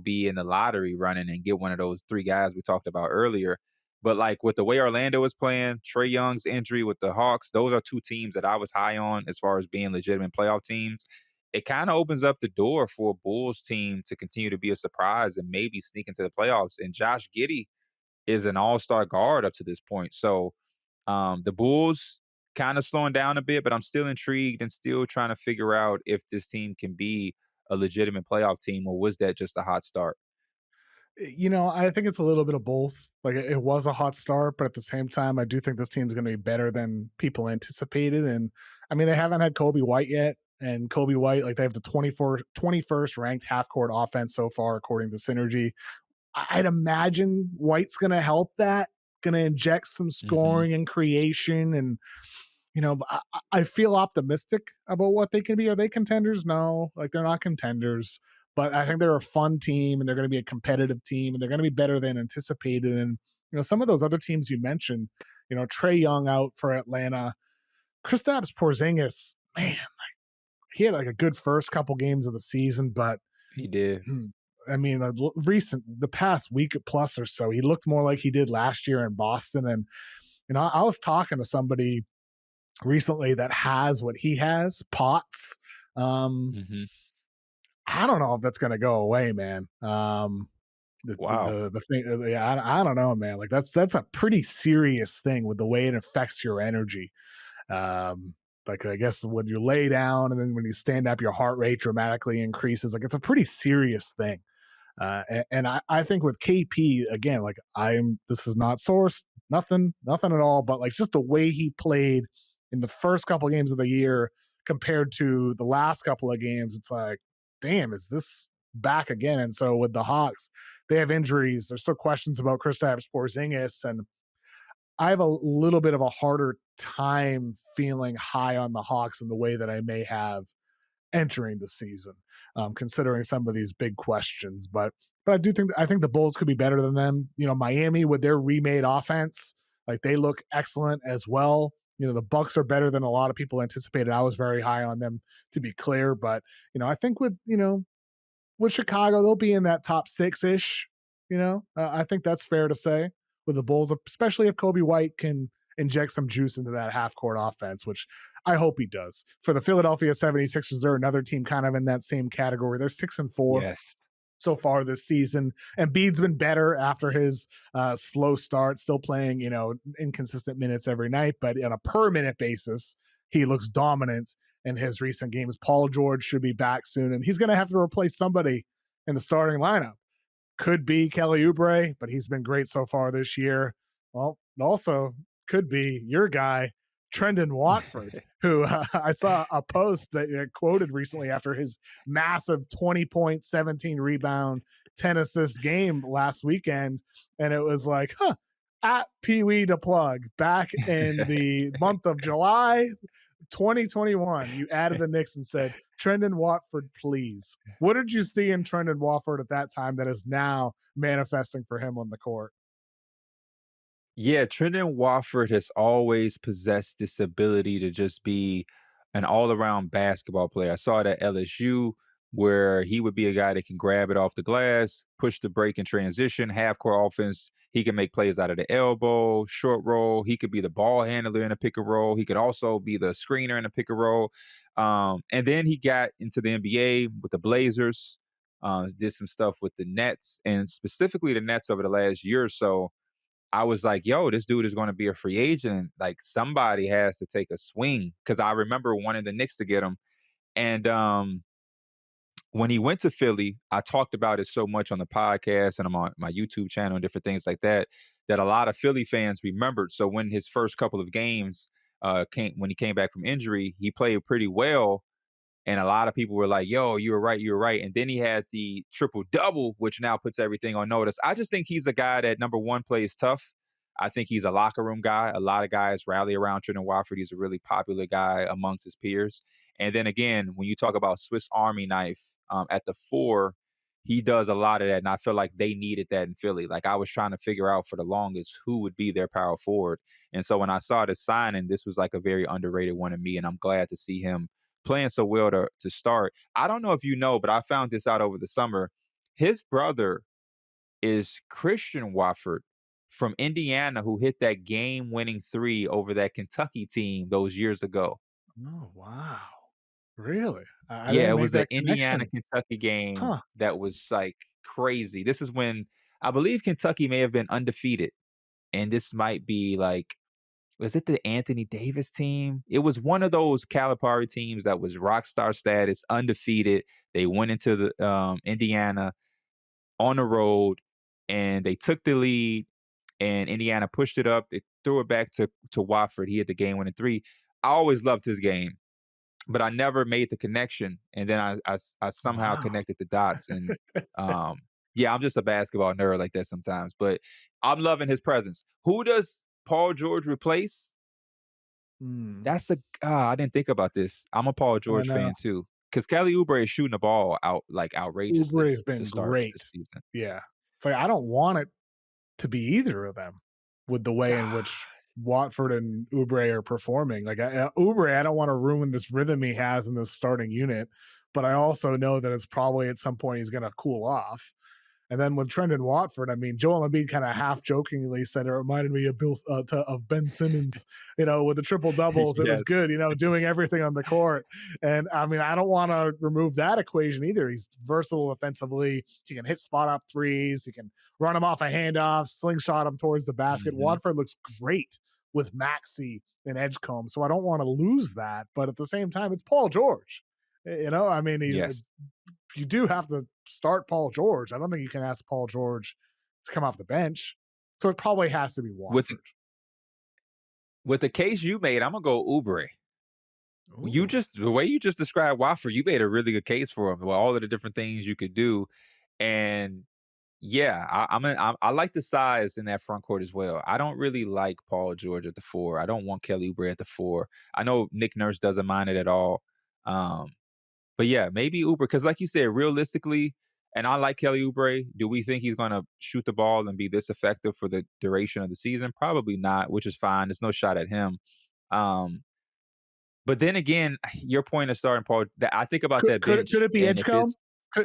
be in the lottery running and get one of those 3 guys we talked about earlier. But like with the way Orlando is playing, Trae Young's injury with the Hawks, those are 2 teams that I was high on as far as being legitimate playoff teams. It kind of opens up the door for a Bulls team to continue to be a surprise and maybe sneak into the playoffs. And Josh Giddey is an all-star guard up to this point. So the Bulls kind of slowing down a bit, but I'm still intrigued and still trying to figure out if this team can be a legitimate playoff team or was that just a hot start? I think it's a little bit of both. Like it was a hot start, but at the same time, I do think this team's going to be better than people anticipated. And I mean, they haven't had Kobe White yet. And Kobe White, like they have the 21st ranked half court offense so far, according to Synergy. I'd imagine White's going to help that, going to inject some Hmm. scoring and creation. And, I feel optimistic about what they can be. Are they contenders? No, like they're not contenders, but I think they're a fun team and they're going to be a competitive team and they're going to be better than anticipated. And, some of those other teams you mentioned, Trae Young out for Atlanta, Kristaps Porzingis, man, he had like a good first couple games of the season, but He did. I mean, the past week plus or so, he looked more like he did last year in Boston. And I was talking to somebody recently that has what he has, Potts. Um, Hmm. I don't know if that's going to go away, man. Wow. The thing, yeah, I don't know, man. Like that's a pretty serious thing with the way it affects your energy. Um, like I guess when you lay down and then when you stand up, your heart rate dramatically increases. Like it's a pretty serious thing. And I think with KP again, like this is not sourced, nothing at all, but like just the way he played in the first couple of games of the year compared to the last couple of games, it's like, damn, is this back again? And so with the Hawks, they have injuries. There's still questions about Kristaps Porzingis, and I have a little bit of a harder time feeling high on the Hawks in the way that I may have entering the season, considering some of these big questions. But I think the Bulls could be better than them. Miami with their remade offense, like they look excellent as well. The Bucks are better than a lot of people anticipated. I was very high on them, to be clear, but I think with Chicago, they'll be in that top 6-ish. I think that's fair to say with the Bulls, especially if Kobe White can inject some juice into that half court offense, which I hope he does. For the Philadelphia 76ers, they're another team kind of in that same category. They're 6-4 Yes. so far this season. And Embiid's been better after his slow start, still playing, inconsistent minutes every night, but on a per minute basis, he looks dominant in his recent games. Paul George should be back soon, and he's going to have to replace somebody in the starting lineup. could be Kelly Oubre, but he's been great so far this year. Well, also could be your guy, Trendon Watford, who I saw a post that quoted recently after his massive 20 point, 17 rebound, 10 assist game last weekend. And it was like, at PeeWeeDaPlug back in the month of July 2021, you added the Knicks and said, Trendon Watford, please. What did you see in Trendon Watford at that time that is now manifesting for him on the court? Yeah, Trendon Watford has always possessed this ability to just be an all-around basketball player. I saw it at LSU where he would be a guy that can grab it off the glass, push the break in transition, half-court offense. He can make plays out of the elbow, short roll. He could be the ball handler in a pick and roll. He could also be the screener in a pick and roll. And then he got into the NBA with the Blazers, did some stuff with the Nets, and specifically the Nets over the last year or so. I was like, yo, this dude is going to be a free agent. Like somebody has to take a swing. Cause I remember wanting the Knicks to get him. And when he went to Philly, I talked about it so much on the podcast and I'm on my YouTube channel and different things like that, that a lot of Philly fans remembered. So when his first couple of games when he came back from injury, he played pretty well. And a lot of people were like, yo, you were right, you were right. And then he had the triple double, which now puts everything on notice. I just think he's a guy that, number one, plays tough. I think he's a locker room guy. A lot of guys rally around Trendon Watford. He's a really popular guy amongst his peers. And then again, when you talk about Swiss Army knife at the four, he does a lot of that. And I feel like they needed that in Philly. Like I was trying to figure out for the longest who would be their power forward. And so when I saw this signing, this was like a very underrated one of me. And I'm glad to see him playing so well to start. I don't know if you know, but I found this out over the summer. His brother is Christian Watford from Indiana, who hit that game-winning three over that Kentucky team those years ago. Oh, wow. Really? I Yeah, didn't it make was an that connection. Indiana-Kentucky game Huh. that was like crazy. This is when I believe Kentucky may have been undefeated, and this might be like, was it the Anthony Davis team? It was one of those Calipari teams that was rock star status, undefeated. They went into the Indiana on the road, and they took the lead. And Indiana pushed it up. They threw it back to Watford. He hit the game winning three. I always loved his game, but I never made the connection. And then I somehow Wow. connected the dots. And yeah, I'm just a basketball nerd like that sometimes. But I'm loving his presence. Who does Paul George replace? Hmm. That's I didn't think about this. I'm a Paul I George know. fan too. Because Kelly Oubre is shooting the ball out like outrageously Oubre's to been start great. this season. Yeah. It's like I don't want it to be either of them with the way in which Watford and Oubre are performing. Like Oubre, I don't want to ruin this rhythm he has in this starting unit, but I also know that it's probably at some point he's going to cool off. And then with Trendon Watford, I mean, Joel Embiid kind of half jokingly said it reminded me of of Ben Simmons, with the triple doubles. It was Yes. good, doing everything on the court. And I mean, I don't want to remove that equation either. He's versatile offensively. He can hit spot up threes. He can run him off a handoff, slingshot him towards the basket. Mhm. Watford looks great with Maxey and Edgecombe, so I don't want to lose that. But at the same time, it's Paul George. I mean, Yes. you do have to start Paul George. I don't think you can ask Paul George to come off the bench. So it probably has to be With Watford. with the case you made, I'm gonna go Oubre. You Ooh. just the way you just described Watford, you made a really good case for him. Well, all of the different things you could do, and yeah, I like the size in that front court as well. I don't really like Paul George at the four. I don't want Kelly Oubre at the four. I know Nick Nurse doesn't mind it at all. Um, but yeah, maybe Oubre because, like you said, realistically, and I like Kelly Oubre. Do we think he's gonna shoot the ball and be this effective for the duration of the season? Probably not, which is fine. There's no shot at him. Um, but then again, your point of starting Paul, I think about that Could bench, it be and if Edgecombe? it's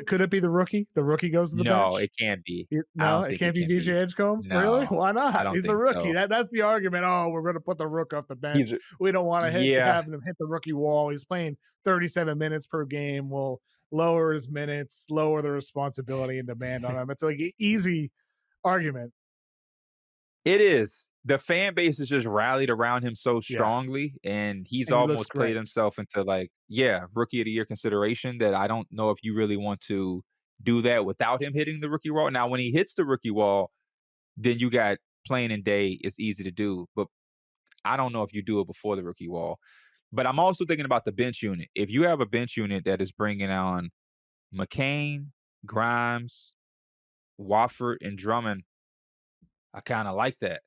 Could it be the rookie? The rookie goes to the no, bench? it can't be. I No, don't it think it can't be can VJ be. Edgecombe? Really? No, Why I not? don't He's a think rookie. so. That's the argument. Oh, we're going to put the rook off the He's bench. We don't want to yeah, have him hit the rookie wall. He's playing 37 minutes per game. We'll lower his minutes, lower the responsibility and demand on him. It's like an easy argument. it is. The fan base has just rallied around him so Yeah. strongly, and he's And he looks almost played great. himself into like, yeah, rookie of the year consideration that I don't know if you really want to do that without him hitting the rookie wall. Now, when he hits the rookie wall, then you got plain and day. It's easy to do, but I don't know if you do it before the rookie wall. But I'm also thinking about the bench unit. If you have a bench unit that is bringing on McCain, Grimes, Wofford, and Drummond, I kind of like that.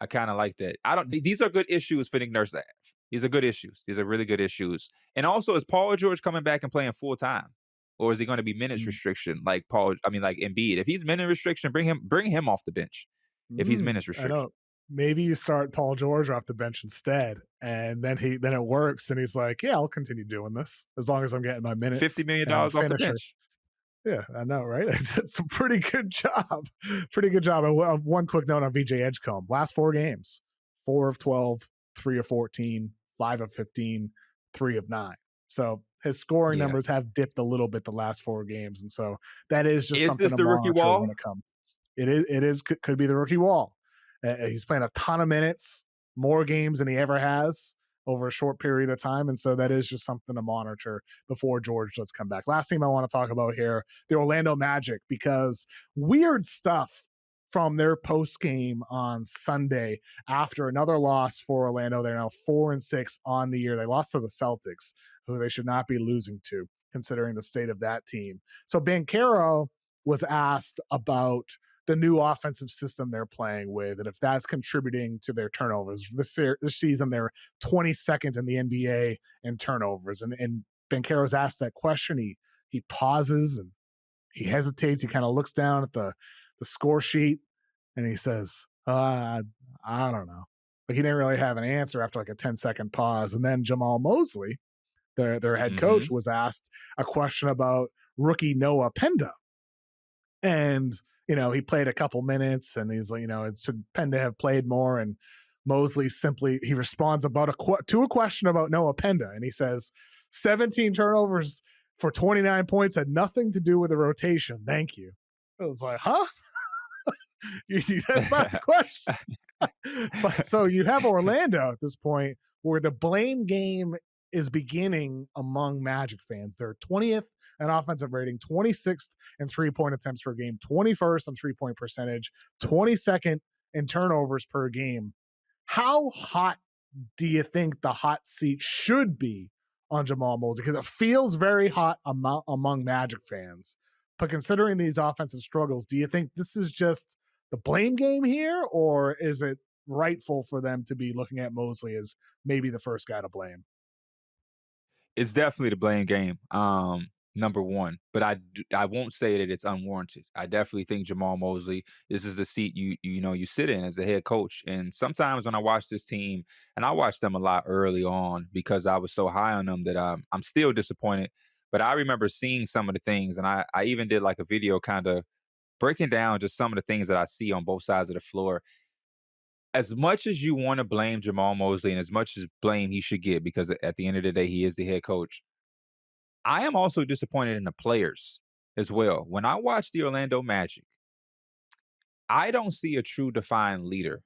I kind of like that. These are good issues for Nick Nurse to have. These are good issues. These are really good issues. And also, is Paul George coming back and playing full time, or is he going to be minutes restriction like like Embiid? If he's minute restriction, bring him off the bench. If he's minutes I restriction, know. Maybe you start Paul George off the bench instead, and then it works, and he's like, "Yeah, I'll continue doing this as long as I'm getting my minutes." $50 million off the bench. Yeah, I know, right? It's a pretty good job. Pretty good job. And one quick note on VJ Edgecombe. Last 4 games, 4 of 12, 3 of 14, 5 of 15, 3 of 9. So his scoring numbers have dipped a little bit the last 4 games. And so that is just something to monitor rookie wall? When it comes. It could be the rookie wall. He's playing a ton of minutes, more games than he ever has over a short period of time. And so that is just something to monitor before George does come back. Last team I want to talk about here, the Orlando Magic, because weird stuff from their post game on Sunday after another loss for Orlando. They're now 4-6 on the year. They lost to the Celtics, who they should not be losing to, considering the state of that team. So Banchero was asked about the new offensive system they're playing with, and if that's contributing to their turnovers. This season, they're 22nd in the NBA in turnovers. And Banchero's asked that question. He pauses and he hesitates. He kind of looks down at the score sheet and he says, I don't know. Like, he didn't really have an answer after like a 10-second pause. And then Jamahl Mosley, their head coach, was asked a question about rookie Noah Penda. And, he played a couple minutes and he's like, it should Penda have played more. And Mosley he responds to a question about Noah Penda. And he says, 17 turnovers for 29 points had nothing to do with the rotation. Thank you. I was like, huh? That's not the question. But so you have Orlando at this point where the blame game is beginning among Magic fans. They're 20th in offensive rating, 26th in 3-point attempts per game, 21st in 3-point percentage, 22nd in turnovers per game. How hot do you think the hot seat should be on Jamahl Mosley? Because it feels very hot among Magic fans. But considering these offensive struggles, do you think this is just the blame game here, or is it rightful for them to be looking at Mosley as maybe the first guy to blame? It's definitely the blame game, number one. But I won't say that it's unwarranted. I definitely think Jamahl Mosley, this is the seat you sit in as a head coach. And sometimes when I watch this team, and I watched them a lot early on because I was so high on them that I'm still disappointed. But I remember seeing some of the things, and I even did like a video kind of breaking down just some of the things that I see on both sides of the floor. As much as you want to blame Jamahl Mosley and as much as blame he should get, because at the end of the day, he is the head coach, I am also disappointed in the players as well. When I watch the Orlando Magic, I don't see a true defined leader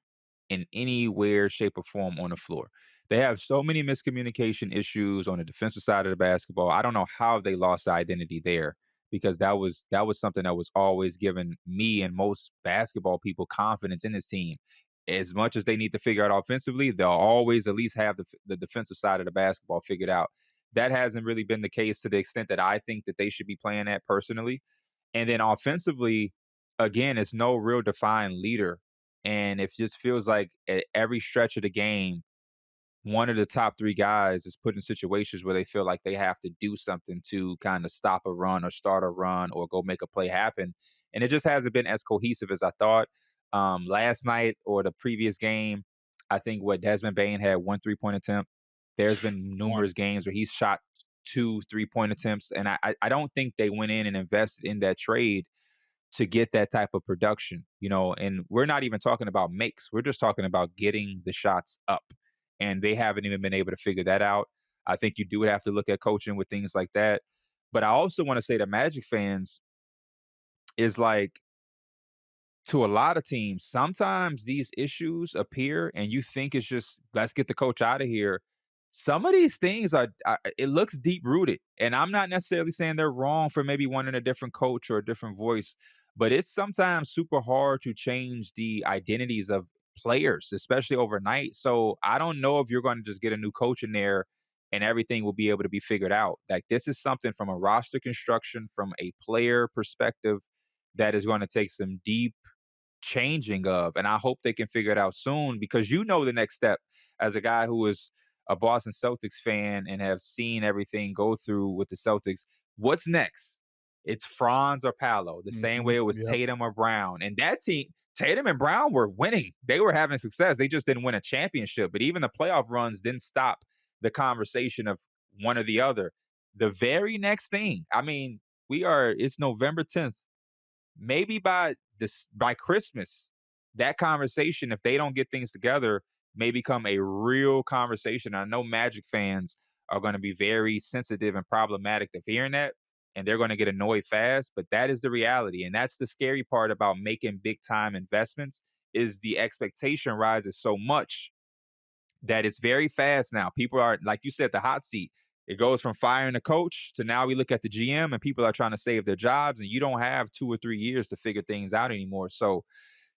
in any way, shape, or form on the floor. They have so many miscommunication issues on the defensive side of the basketball. I don't know how they lost identity there, because that was something that was always giving me and most basketball people confidence in this team. As much as they need to figure out offensively, they'll always at least have the defensive side of the basketball figured out. That hasn't really been the case to the extent that I think that they should be playing at personally. And then offensively, again, it's no real defined leader. And it just feels like at every stretch of the game, one of the top 3 guys is put in situations where they feel like they have to do something to kind of stop a run or start a run or go make a play happen. And it just hasn't been as cohesive as I thought. Last night or the previous game, I think Desmond Bane had 1 3-point attempt. There's been numerous games where he's shot 2 3-point attempts. And I don't think they went in and invested in that trade to get that type of production, and we're not even talking about makes. We're just talking about getting the shots up. And they haven't even been able to figure that out. I think you do have to look at coaching with things like that. But I also want to say to Magic fans is like, to a lot of teams, sometimes these issues appear and you think it's just, let's get the coach out of here. some of these things are it looks deep rooted, and I'm not necessarily saying they're wrong for maybe wanting a different coach or a different voice, but it's sometimes super hard to change the identities of players, especially overnight. So I don't know if you're going to just get a new coach in there and everything will be able to be figured out. Like, this is something from a roster construction, from a player perspective, that is going to take some deep changing of. And I hope they can figure it out soon, because the next step, as a guy who is a Boston Celtics fan and have seen everything go through with the Celtics. What's next? It's Franz or Paolo, the same way it was Yep. Tatum or Brown. And that team, Tatum and Brown were winning. They were having success. They just didn't win a championship. But even the playoff runs didn't stop the conversation of one or the other. The very next thing, I mean, it's November 10th. Maybe by Christmas, that conversation, if they don't get things together, may become a real conversation. I know Magic fans are going to be very sensitive and problematic of hearing that, and they're going to get annoyed fast. But that is the reality, and that's the scary part about making big time investments, is the expectation rises so much that it's very fast now. People are, like you said, the hot seat. It goes from firing a coach to now we look at the GM and people are trying to save their jobs, and you don't have 2 or 3 years to figure things out anymore. So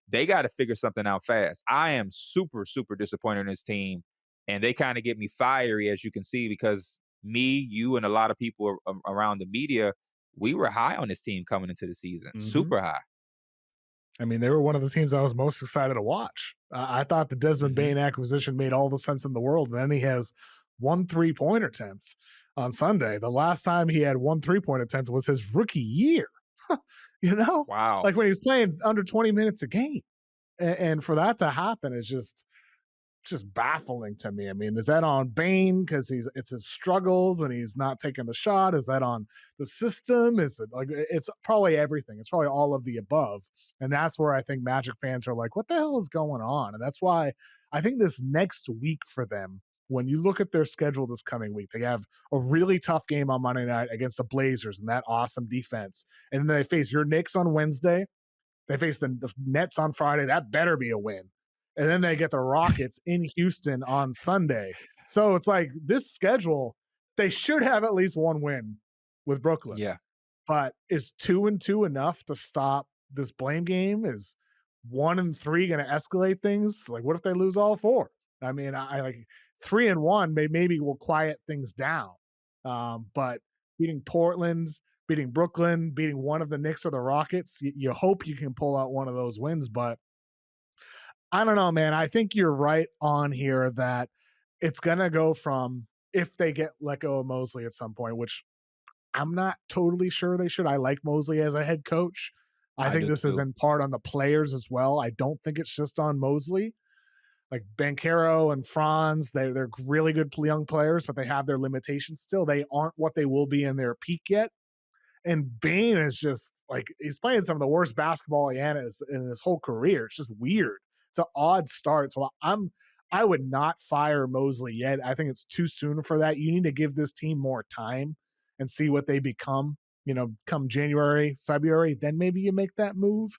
they got to figure something out fast. I am super, super disappointed in this team, and they kind of get me fiery, as you can see, because me, you, and a lot of people around the media, we were high on this team coming into the season, Mm-hmm. super high. I mean, they were one of the teams I was most excited to watch. I thought the Desmond Hmm. Bane acquisition made all the sense in the world. And then he has 1 3-point attempt on Sunday. The last time he had 1 3-point attempt was his rookie year, you know, Wow. like when he's playing under 20 minutes a game. And for that to happen is just baffling to me. I mean, is that on Bane because it's his struggles and he's not taking the shot? Is that on the system? Is it like it's probably everything? It's probably all of the above. And that's where I think Magic fans are like, what the hell is going on? And that's why I think this next week for them, when you look at their schedule this coming week, they have a really tough game on Monday night against the Blazers and that awesome defense. And then they face your Knicks on Wednesday. They face the Nets on Friday. That better be a win. And then they get the Rockets in Houston on Sunday. So it's like this schedule, they should have at least one win with Brooklyn. Yeah. But is 2-2 enough to stop this blame game? Is 1-3 going to escalate things? Like, what if they lose all four? I mean, I like 3-1 maybe will quiet things down. But beating Portland, beating Brooklyn, beating one of the Knicks or the Rockets, you hope you can pull out one of those wins. But I don't know, man. I think you're right on here that it's going to go from, if they get let go of Mosley at some point, which I'm not totally sure they should. I like Mosley as a head coach. I I think do this is too. in part on the players as well. I don't think it's just on Mosley. Like Banchero and Franz, they're really good young players, but they have their limitations still. They aren't what they will be in their peak yet. And Bane is just like, he's playing some of the worst basketball he has in his whole career. It's just weird. It's an odd start. So I would not fire Mosley yet. I think it's too soon for that. You need to give this team more time and see what they become, come January, February, then maybe you make that move.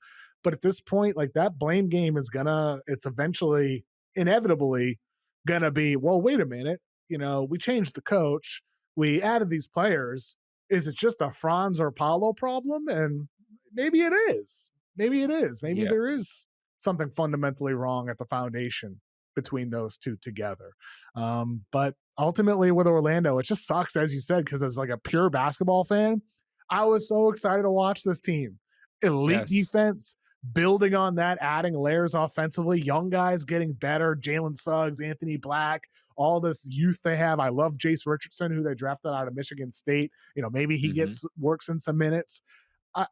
But at this point, like that blame game it's eventually, inevitably gonna be, well, wait a minute, we changed the coach, we added these players. Is it just a Franz or Paulo problem? And maybe it is. Maybe it is. Maybe Yeah. there is something fundamentally wrong at the foundation between those two together. But ultimately, with Orlando, it just sucks, as you said, because as like a pure basketball fan, I was so excited to watch this team. Elite Yes. defense, building on that, adding layers offensively, young guys getting better, Jalen Suggs, Anthony Black, all this youth they have. I love Jace Richardson, who they drafted out of Michigan State. Maybe he Hmm. works in some minutes. I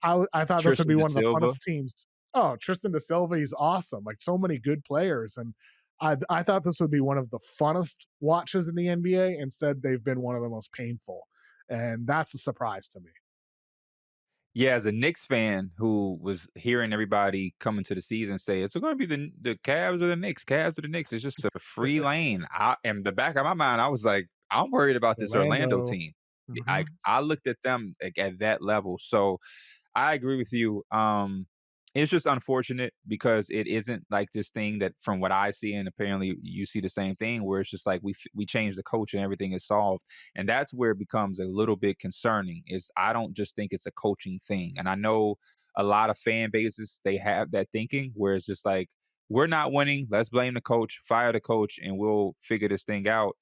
thought this would be Tristan Da one of the Silva. funnest teams. Oh, Tristan Da Silva, he's awesome. Like so many good players. And I thought this would be one of the funnest watches in the NBA. Instead, they've been one of the most painful. And that's a surprise to me. Yeah, as a Knicks fan who was hearing everybody coming to the season say it's going to be the Cavs or the Knicks, Cavs or the Knicks. It's just a free lane. In the back of my mind, I was like, I'm worried about this Orlando Orlando. team. Mm-hmm. I looked at them like, at that level, so I agree with you. It's just unfortunate because it isn't like this thing that from what I see, and apparently you see the same thing, where it's just like we change the coach and everything is solved. And that's where it becomes a little bit concerning. Is I don't just think it's a coaching thing. And I know a lot of fan bases, they have that thinking where it's just like, we're not winning, let's blame the coach, fire the coach, and we'll figure this thing out.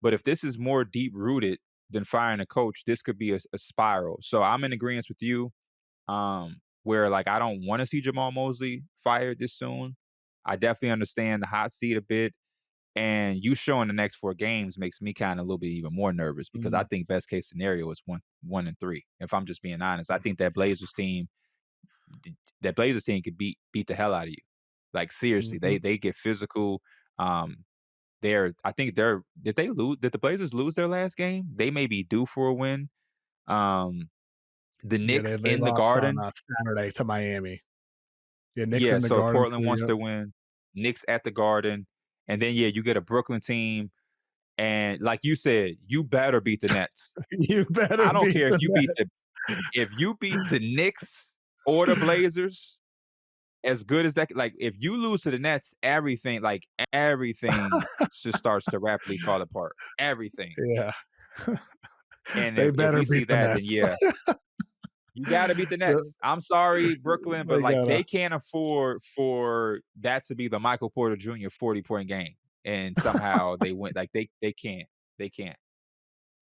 But if this is more deep rooted than firing a coach, this could be a spiral. So I'm in agreement with you, where like I don't want to see Jamahl Mosley fired this soon. I definitely understand the hot seat a bit. And you showing the next 4 games makes me kind of a little bit even more nervous because I Mm, think best case scenario is 1-3. If I'm just being honest, I think that Blazers team could beat the hell out of you. Like seriously, mhm. they get physical. Um, I think did the Blazers lose their last game? They may be due for a win. Um, the Yeah, Knicks they in the lost on, Garden. Saturday to Miami. Yeah, Knicks Yeah, in the so Garden Portland for wants you. to win. Knicks at the Garden. And then yeah, you get a Brooklyn team. And like you said, you better beat the Nets. You better I don't beat care the Nets. if you beat the Knicks or the Blazers, as good as that, like if you lose to the Nets, everything just starts to rapidly fall apart. Everything. Yeah. And They if better we see beat the that, then Nets. yeah, you gotta beat the Nets. I'm sorry, Brooklyn, but They like gotta they can't afford for that to be the Michael Porter Jr. 40-point game. And somehow they went like they can't. They can't.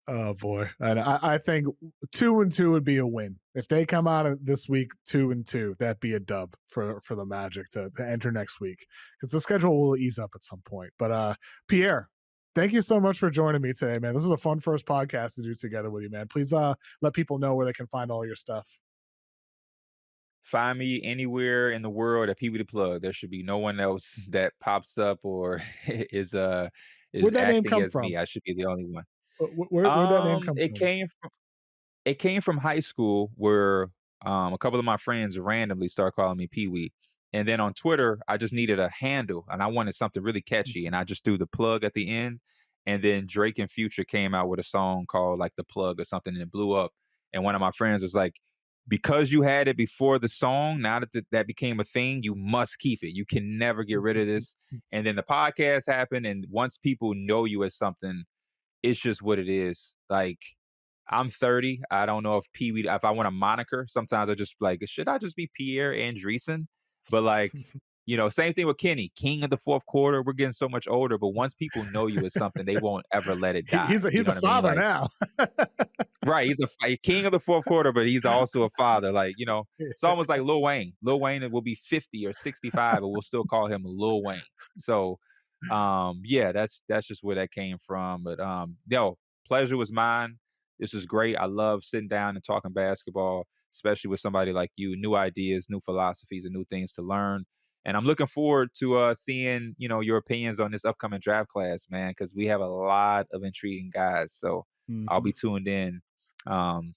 Oh boy, and I think 2-2 would be a win if they come out of this week 2-2. That'd be a dub for the Magic to enter next week because the schedule will ease up at some point. But Pierre, thank you so much for joining me today, man. This is a fun first podcast to do together with you, man. Please let people know where they can find all your stuff. Find me anywhere in the world at PeeWeeDaPlug. There should be no one else that pops up or is is Where'd that name acting come as me. from? I should be the only one. Where'd that name come It from? came from high school where a couple of my friends randomly started calling me Pee Wee. And then on Twitter, I just needed a handle and I wanted something really catchy. And I just threw the plug at the end. And then Drake and Future came out with a song called like The Plug or something and it blew up. And one of my friends was like, because you had it before the song, now that that became a thing, you must keep it. You can never get rid of this. And then the podcast happened. And once people know you as something, it's just what it is. Like, I'm 30. I don't know if if I want a moniker, sometimes I just like, should I just be Pierre Andresen? But like, same thing with Kenny, King of the Fourth Quarter. We're getting so much older, but once people know you as something, they won't ever let it die. He's a, You he's know a what I mean? father Like, now. right, he's a king of the fourth quarter, but he's also a father. Like, it's almost like Lil Wayne. Lil Wayne will be 50 or 65, but we'll still call him Lil Wayne. So, yeah, that's just where that came from. But no, pleasure was mine. This was great. I love sitting down and talking basketball, especially with somebody like you. New ideas, new philosophies, and new things to learn. And I'm looking forward to seeing your opinions on this upcoming draft class, man, because we have a lot of intriguing guys. So I'll Mhm. be tuned in um,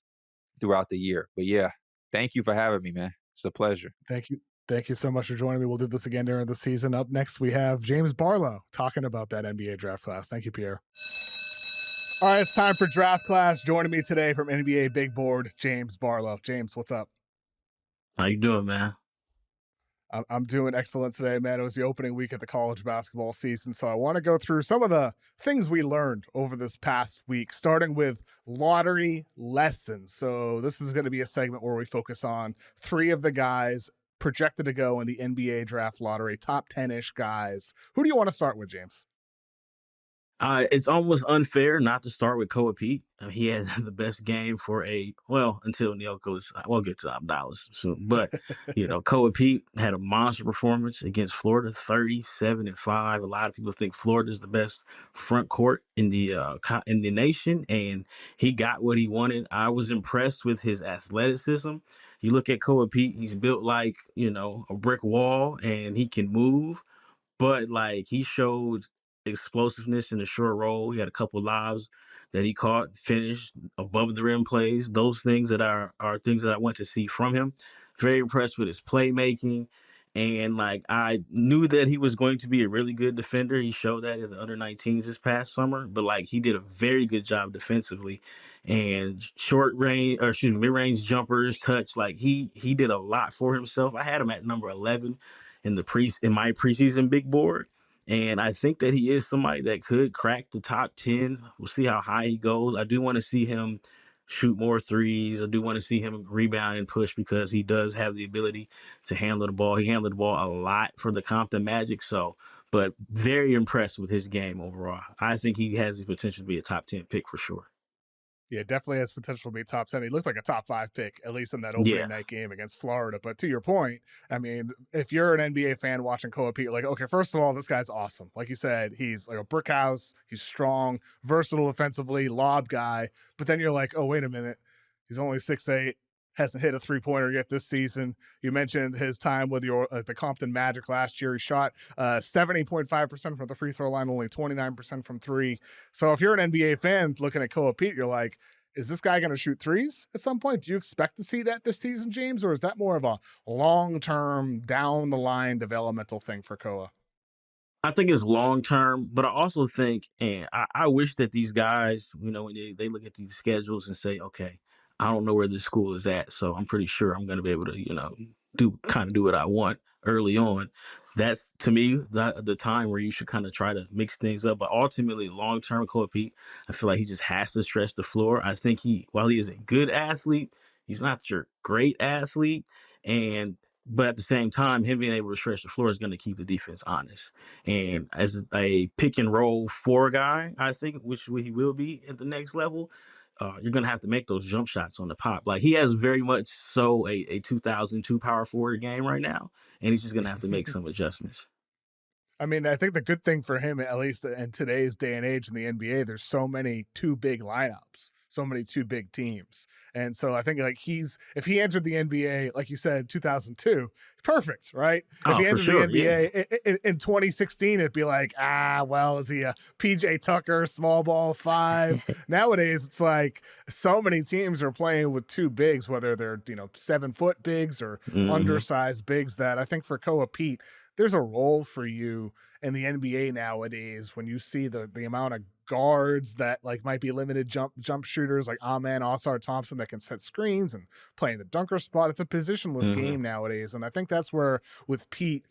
throughout the year. But yeah, thank you for having me, man. It's a pleasure. Thank you. Thank you so much for joining me. We'll do this again during the season. Up next, we have James Barlowe talking about that NBA draft class. Thank you, Pierre. All right, it's time for draft class. Joining me today from NBA Big Board, James Barlowe. James, what's up? How you doing, man? I'm doing excellent today, man. It was the opening week of the college basketball season, so I want to go through some of the things we learned over this past week, starting with lottery lessons. So this is going to be a segment where we focus on 3 of the guys projected to go in the NBA draft lottery, top 10-ish guys. Who do you want to start with, James? It's almost unfair not to start with Koa Peat. He had the best game until Neoklis. We'll get to Avdalas soon. But, Koa Peat had a monster performance against Florida, 37-5. A lot of people think Florida is the best front court in the nation, and he got what he wanted. I was impressed with his athleticism. You look at Koa Peat, he's built like, a brick wall, and he can move. But like he showed explosiveness in the short roll. He had a couple lobs that he caught, finished above the rim plays. Those things that are things that I want to see from him. Very impressed with his playmaking. And like I knew that he was going to be a really good defender. He showed that in the under 19s this past summer, but like he did a very good job defensively and short range or excuse me, mid-range jumpers, touch. Like he did a lot for himself. I had him at number 11 in my preseason big board. And I think that he is somebody that could crack the top 10. We'll see how high he goes. I do want to see him shoot more threes. I do want to see him rebound and push because he does have the ability to handle the ball. He handled the ball a lot for the Compton Magic. So, but very impressed with his game overall. I think he has the potential to be a top 10 pick for sure. Yeah, definitely has potential to be top 10. He looks like a top 5 pick, at least in that Yeah. opening night game against Florida. But to your point, I mean, if you're an NBA fan watching Koa Peat, you're like, okay, first of all, this guy's awesome. Like you said, he's like a brick house. He's strong, versatile offensively, lob guy. But then you're like, oh, wait a minute. He's only 6'8", hasn't hit a three-pointer yet this season. You mentioned his time with the Compton Magic last year. He shot 70.5% from the free throw line, only 29% from three. So if you're an NBA fan looking at Koa Peat, you're like, is this guy going to shoot threes at some point? Do you expect to see that this season, James? Or is that more of a long-term, down-the-line developmental thing for Koa? I think it's long term, but I also think, and I wish that these guys, you know, when they look at these schedules and say, okay, I don't know where this school is at, so I'm pretty sure I'm going to be able to, you know, do what I want early on. That's to me the time where you should kind of try to mix things up. But ultimately, long term, Koa Peat, I feel like he just has to stretch the floor. I think while he is a good athlete, he's not your great athlete, but at the same time, him being able to stretch the floor is going to keep the defense honest. And as a pick and roll four guy, I think, which he will be at the next level, you're going to have to make those jump shots on the pop. Like he has very much so a 2002 power forward game right now, and he's just going to have to make some adjustments. I mean, I think the good thing for him, at least in today's day and age in the NBA, there's so many too big lineups, so many too big teams. And so I think like if he entered the NBA, like you said, 2002, perfect, right? If he entered the NBA in 2016, it'd be like, well, is he a PJ Tucker, small ball 5? Nowadays, it's like so many teams are playing with two bigs, whether they're, 7-foot bigs or undersized bigs, that I think for Koa Peat, there's a role for you in the NBA nowadays when you see the amount of guards that like might be limited jump shooters like Amen, Osar Thompson that can set screens and play in the dunker spot. It's a positionless game nowadays. And I think that's where with Pete,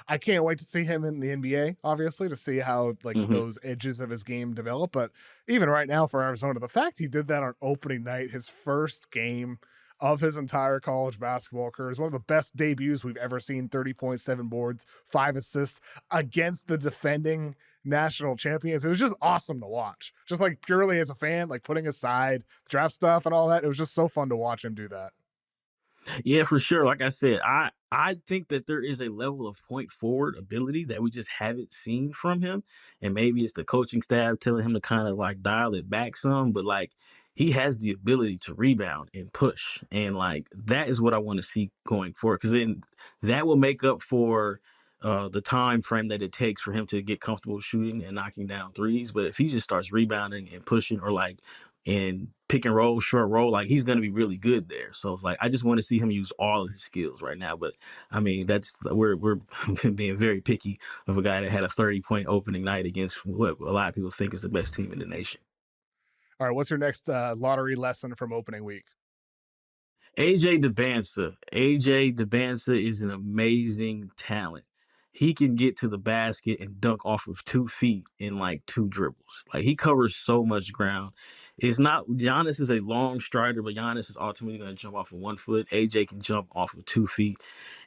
I can't wait to see him in the NBA, obviously, to see how like those edges of his game develop. But even right now for Arizona, the fact he did that on opening night, his first game of his entire college basketball career, is one of the best debuts we've ever seen. 30.7 boards, 5 assists against the defending national champions. It was just awesome to watch. Just like purely as a fan, like putting aside draft stuff and all that, it was just so fun to watch him do that. Yeah, for sure. Like I said, I think that there is a level of point forward ability that we just haven't seen from him. And maybe it's the coaching staff telling him to kind of like dial it back some, but like he has the ability to rebound and push. And like that is what I want to see going forward. Because then that will make up for the time frame that it takes for him to get comfortable shooting and knocking down threes. But if he just starts rebounding and pushing, or like in pick and roll, short roll, like he's going to be really good there. So it's like I just want to see him use all of his skills right now. But I mean, we're being very picky of a guy that had a 30-point opening night against what a lot of people think is the best team in the nation. All right, what's your next lottery lesson from opening week? AJ Dybantsa. AJ Dybantsa is an amazing talent. He can get to the basket and dunk off of 2 feet in like 2 dribbles. Like he covers so much ground. It's not Giannis is a long strider, but Giannis is ultimately going to jump off of 1 foot. AJ can jump off of 2 feet.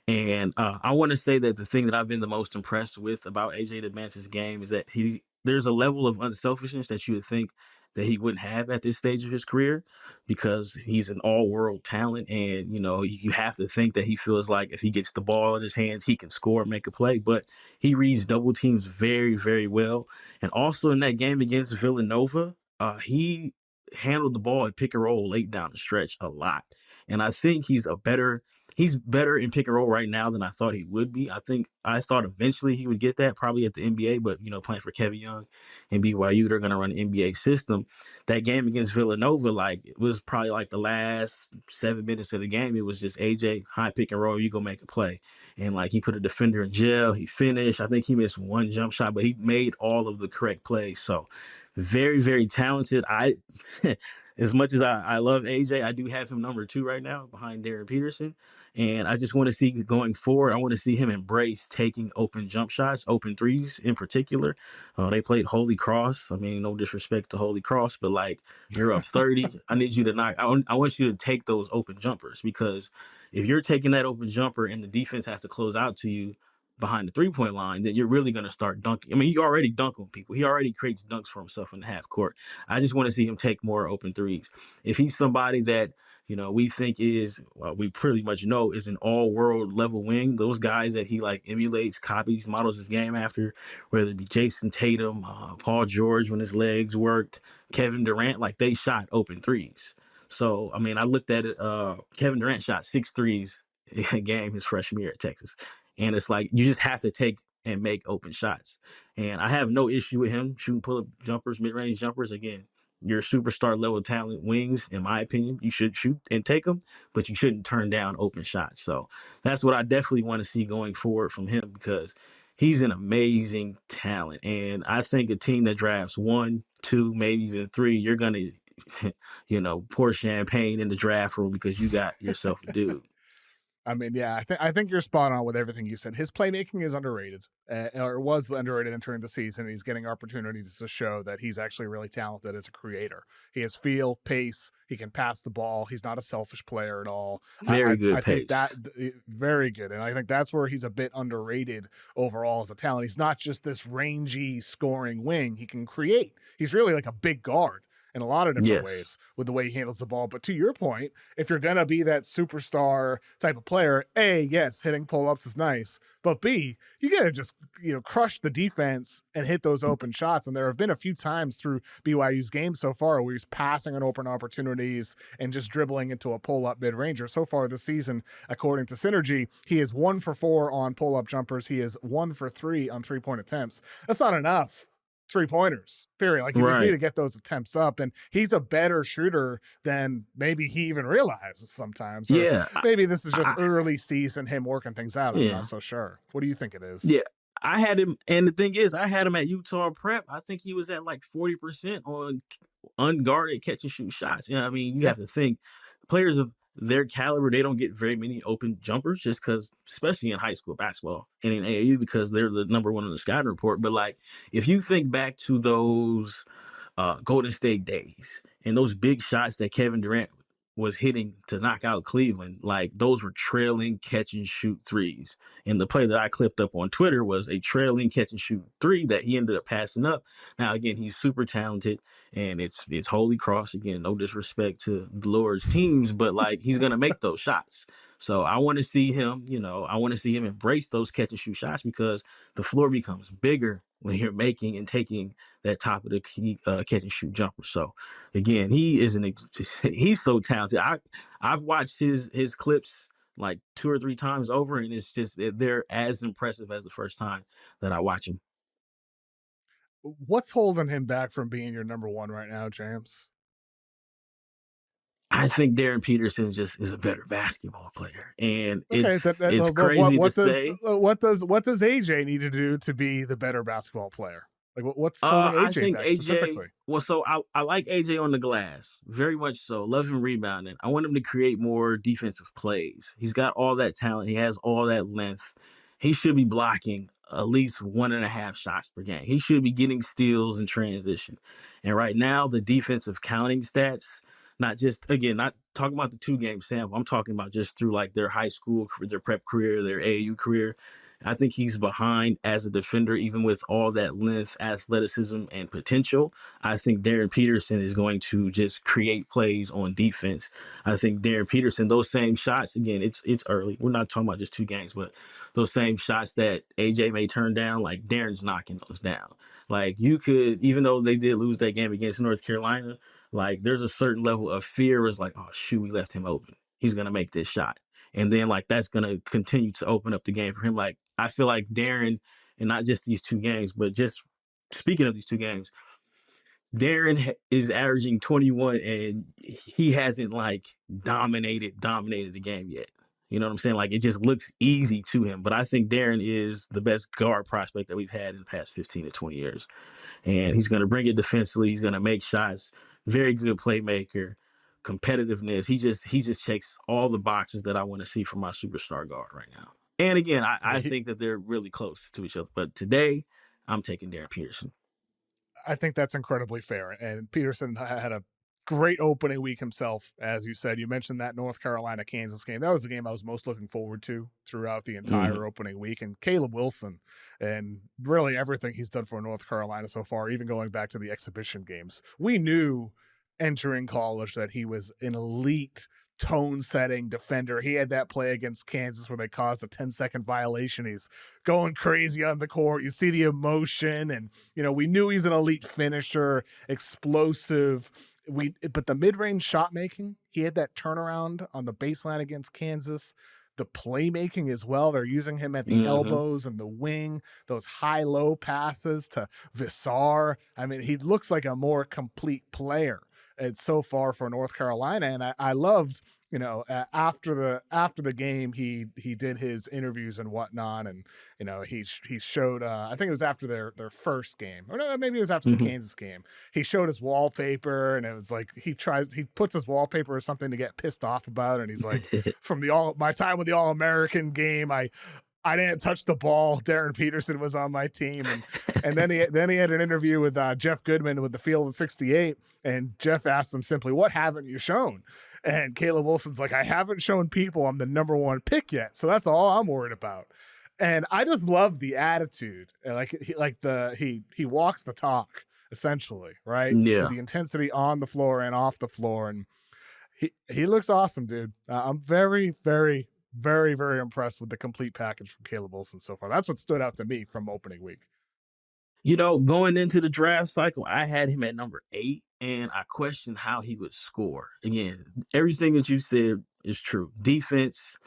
And I want to say that the thing that I've been the most impressed with about AJ Dybantsa's game is that there's a level of unselfishness that you would think that he wouldn't have at this stage of his career, because he's an all-world talent. And, you have to think that he feels like if he gets the ball in his hands, he can score and make a play. But he reads double teams very, very well. And also in that game against Villanova, he handled the ball at pick and roll late down the stretch a lot. And I think he's a better he's better in pick and roll right now than I thought he would be. I thought eventually he would get that probably at the NBA, but playing for Kevin Young and BYU, they're gonna run an NBA system. That game against Villanova, like it was probably like the last 7 minutes of the game. It was just AJ high pick and roll, you go make a play. And like he put a defender in jail, he finished. I think he missed one jump shot, but he made all of the correct plays. So very, very talented. As much as I love AJ, I do have him number 2 right now behind Darren Peterson. And I just want to see going forward, I want to see him embrace taking open jump shots, open threes in particular. They played Holy Cross. I mean, no disrespect to Holy Cross, but like you're up 30. I need you to I want you to take those open jumpers, because if you're taking that open jumper and the defense has to close out to you behind the 3-point line, then you're really going to start dunking. I mean, he already dunk on people. He already creates dunks for himself in the half court. I just want to see him take more open threes. If he's somebody that, we think we pretty much know is an all-world level wing, those guys that he like emulates, copies, models his game after, whether it be Jason Tatum, Paul George when his legs worked, Kevin Durant, like they shot open threes. So, I mean, I looked at it. Kevin Durant shot 6 threes a game his freshman year at Texas. And it's like you just have to take and make open shots. And I have no issue with him shooting pull-up jumpers, mid-range jumpers. Again, your superstar level talent wings, in my opinion, you should shoot and take them, but you shouldn't turn down open shots. So that's what I definitely want to see going forward from him, because he's an amazing talent. And I think a team that drafts 1, 2, maybe even 3, you're going to, pour champagne in the draft room because you got yourself a dude. I mean, yeah, I think you're spot on with everything you said. His playmaking is underrated, or was underrated entering the season. He's getting opportunities to show that he's actually really talented as a creator. He has feel, pace. He can pass the ball. He's not a selfish player at all. Very good I think pace. very good, and I think that's where he's a bit underrated overall as a talent. He's not just this rangy scoring wing. He can create. He's really like a big guard in a lot of different ways with the way he handles the ball. But to your point, if you're going to be that superstar type of player, A, yes, hitting pull-ups is nice, but B, you got to just, crush the defense and hit those open shots. And there have been a few times through BYU's game so far where he's passing on open opportunities and just dribbling into a pull-up mid-ranger. So far this season, according to Synergy, he is 1 for 4 on pull-up jumpers. He is 1 for 3 on 3-point attempts. That's not enough 3-pointers, period. Like you just need to get those attempts up, and he's a better shooter than maybe he even realizes sometimes. Or maybe this is just early season, him working things out. I'm not so sure. What do you think it is? Yeah, I had him, and the thing is, I had him at Utah Prep. I think he was at like 40% on unguarded catch and shoot shots. I mean, you have to think players of their caliber, they don't get very many open jumpers, just because, especially in high school basketball and in AAU, because they're the number 1 on the scouting report. But like, if you think back to those Golden State days and those big shots that Kevin Durant was hitting to knock out Cleveland, like those were trailing catch and shoot threes. And the play that I clipped up on Twitter was a trailing catch and shoot 3 that he ended up passing up. Now, again, he's super talented, and it's Holy Cross. Again, no disrespect to the Lord's teams, but like he's going to make those shots. So I want to see him, I want to see him embrace those catch and shoot shots, because the floor becomes bigger when you're making and taking that top of the key, catch and shoot jumper. So again, he's so talented. I've watched his clips like 2 or 3 times over, and it's just they're as impressive as the first time that I watch him. What's holding him back from being your number 1 right now, James? I think Darren Peterson just is a better basketball player, and it's crazy to say. What does AJ need to do to be the better basketball player? Like, what's holding AJ back specifically? Well, so I like AJ on the glass, very much so. Love him rebounding. I want him to create more defensive plays. He's got all that talent. He has all that length. He should be blocking at least 1.5 shots per game. He should be getting steals in transition. And right now, the defensive counting stats, not talking about the 2-game sample. I'm talking about just through like their high school, their prep career, their AAU career. I think he's behind as a defender, even with all that length, athleticism, and potential. I think Darren Peterson is going to just create plays on defense. I think Darren Peterson, those same shots, again, it's early. We're not talking about just 2 games, but those same shots that AJ may turn down, like Darren's knocking those down. Like you could, even though they did lose that game against North Carolina, like there's a certain level of fear. It's like, oh shoot, we left him open. He's going to make this shot. And then like that's gonna continue to open up the game for him. Like I feel like Darren, and not just these 2 games, but just speaking of these 2 games, Darren is averaging 21 and he hasn't like dominated the game yet. You know what I'm saying? Like it just looks easy to him. But I think Darren is the best guard prospect that we've had in the past 15 to 20 years. And he's going to bring it defensively. He's going to make shots. Very good playmaker, competitiveness. He just checks all the boxes that I want to see from my superstar guard right now. And again, I think that they're really close to each other. But today, I'm taking Darren Peterson. I think that's incredibly fair. And Peterson had a great opening week himself, as you said. You mentioned that North Carolina-Kansas game. That was the game I was most looking forward to throughout the entire opening week. And Caleb Wilson and really everything he's done for North Carolina so far, even going back to the exhibition games. We knew entering college that he was an elite tone-setting defender. He had that play against Kansas where they caused a 10-second violation. He's going crazy on the court. You see the emotion, and we knew he's an elite finisher, explosive. But the mid-range shot making, he had that turnaround on the baseline against Kansas. The playmaking as well. They're using him at the elbows and the wing, those high-low passes to Visar. I mean, he looks like a more complete player. It's so far for North Carolina. And I loved, after the game, he did his interviews and whatnot. And, he showed, I think it was after their first game, or no, maybe it was after the Kansas game. He showed his wallpaper, and it was like, he puts his wallpaper or something to get pissed off about. And he's like, from my time with the All-American game, I didn't touch the ball. Darren Peterson was on my team. And then he had an interview with Jeff Goodman with the Field of 68. And Jeff asked him simply, what haven't you shown? And Caleb Wilson's like, I haven't shown people I'm the number 1 pick yet. So that's all I'm worried about. And I just love the attitude. He walks the talk, essentially, right? Yeah. With the intensity on the floor and off the floor. And he looks awesome, dude. I'm very, very, very, very impressed with the complete package from Caleb Wilson so far. That's what stood out to me from opening week. Going into the draft cycle, I had him at number 8, and I questioned how he would score. Again, everything that you said is true. Defense,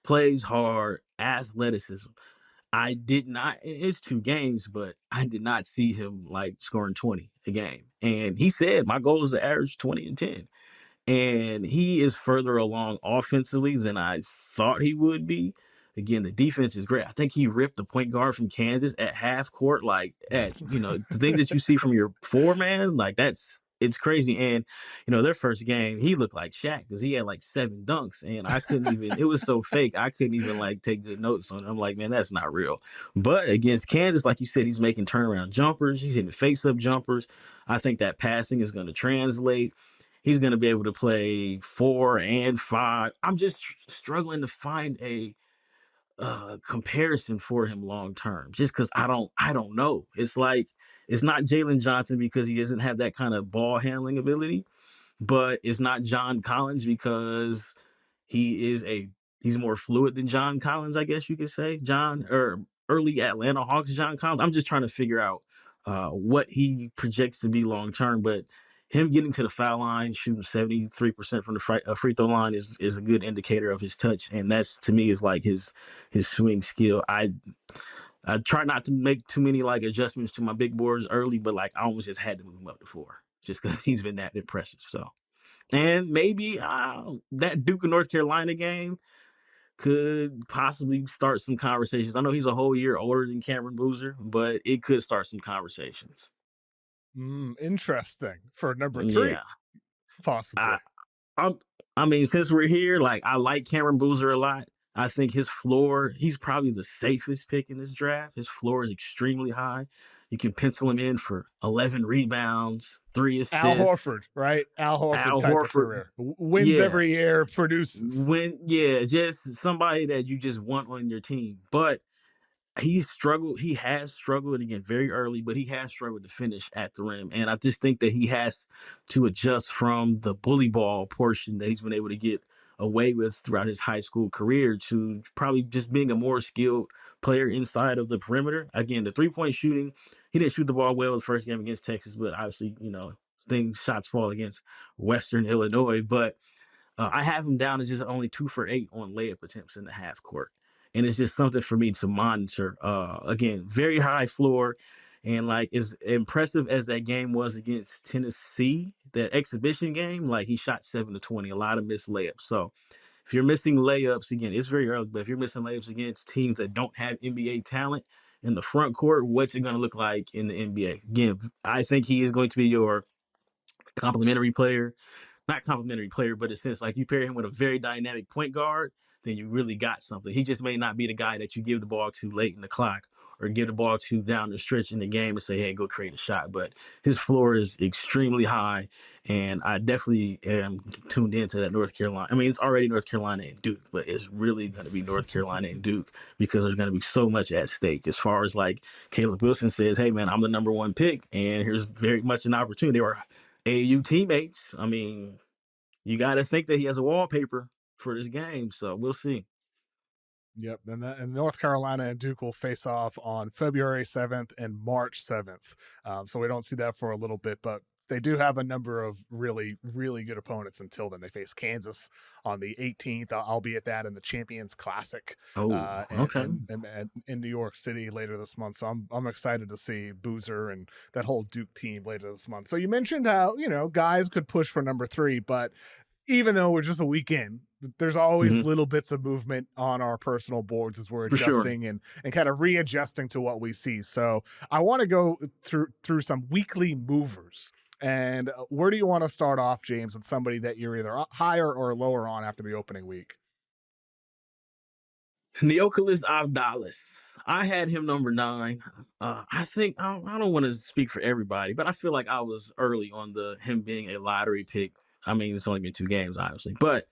plays hard, athleticism. I did not, it's 2 games, but I did not see him like scoring 20 a game. And he said, my goal is to average 20 and 10. And he is further along offensively than I thought he would be. Again, the defense is great. I think he ripped the point guard from Kansas at half court, like the thing that you see from your 4-man, like it's crazy. And, their first game, he looked like Shaq because he had like 7 dunks, and I couldn't even, it was so fake. I couldn't even like take good notes on it. I'm like, man, that's not real. But against Kansas, like you said, he's making turnaround jumpers. He's hitting face-up jumpers. I think that passing is going to translate. He's going to be able to play 4 and 5. I'm just struggling to find a comparison for him long term, just because I don't know. It's like, it's not Jalen Johnson because he doesn't have that kind of ball handling ability, but it's not John Collins because he's more fluid than John Collins, I guess you could say. Early Atlanta Hawks John Collins. I'm just trying to figure out what he projects to be long term, but him getting to the foul line, shooting 73% from the free throw line is a good indicator of his touch, and that's, to me, is like his swing skill. I try not to make too many like adjustments to my big boards early, but like I almost just had to move him up to 4 just because he's been that impressive. So, and maybe that Duke and North Carolina game could possibly start some conversations. I know he's a whole year older than Cameron Boozer, but it could start some conversations. Interesting. For number 3, Yeah. possibly. I mean, since we're here, like I like Cameron Boozer a lot. I think his floor, he's probably the safest pick in this draft. His floor is extremely high. You can pencil him in for 11 rebounds, 3 assists. Al Horford, right? Al Horford type of career. Wins every year, produces. Just somebody that you just want on your team. But he has struggled again very early, but he has struggled to finish at the rim. And I just think that he has to adjust from the bully ball portion that he's been able to get away with throughout his high school career to probably just being a more skilled player inside of the perimeter. Again, the 3-point shooting, he didn't shoot the ball well the first game against Texas, but obviously, shots fall against Western Illinois. But I have him down as just only 2 for 8 on layup attempts in the half court. And it's just something for me to monitor. Again, very high floor. And like as impressive as that game was against Tennessee, that exhibition game, like he shot 7 to 20, a lot of missed layups. So if you're missing layups, again, it's very early, but if you're missing layups against teams that don't have NBA talent in the front court, what's it going to look like in the NBA? Again, I think he is going to be your complementary player. Not complimentary player, but in a sense, like you pair him with a very dynamic point guard, then you really got something. He just may not be the guy that you give the ball to late in the clock or give the ball to down the stretch in the game and say, hey, go create a shot. But his floor is extremely high, and I definitely am tuned into that North Carolina. I mean, it's already North Carolina and Duke, but it's really going to be North Carolina and Duke because there's going to be so much at stake. As far as like Caleb Wilson says, hey, man, I'm the number 1 pick, and here's very much an opportunity. They were AAU teammates. I mean, you got to think that he has a wallpaper for this game, so we'll see. Yep, and North Carolina and Duke will face off on February 7th and March 7th. So we don't see that for a little bit, but they do have a number of really, really good opponents until then. They face Kansas on the 18th. I'll be at that in the Champions Classic. Okay. And in New York City later this month. So I'm excited to see Boozer and that whole Duke team later this month. So you mentioned how, guys could push for number 3, but even though we're just a week in, there's always little bits of movement on our personal boards as we're adjusting and kind of readjusting to what we see. So I want to go through some weekly movers. And where do you want to start off, James, with somebody that you're either higher or lower on after the opening week? Neoklis Avdalas. I had him number 9. I think I don't want to speak for everybody, but I feel like I was early on him being a lottery pick. I mean, it's only been 2 games, obviously, but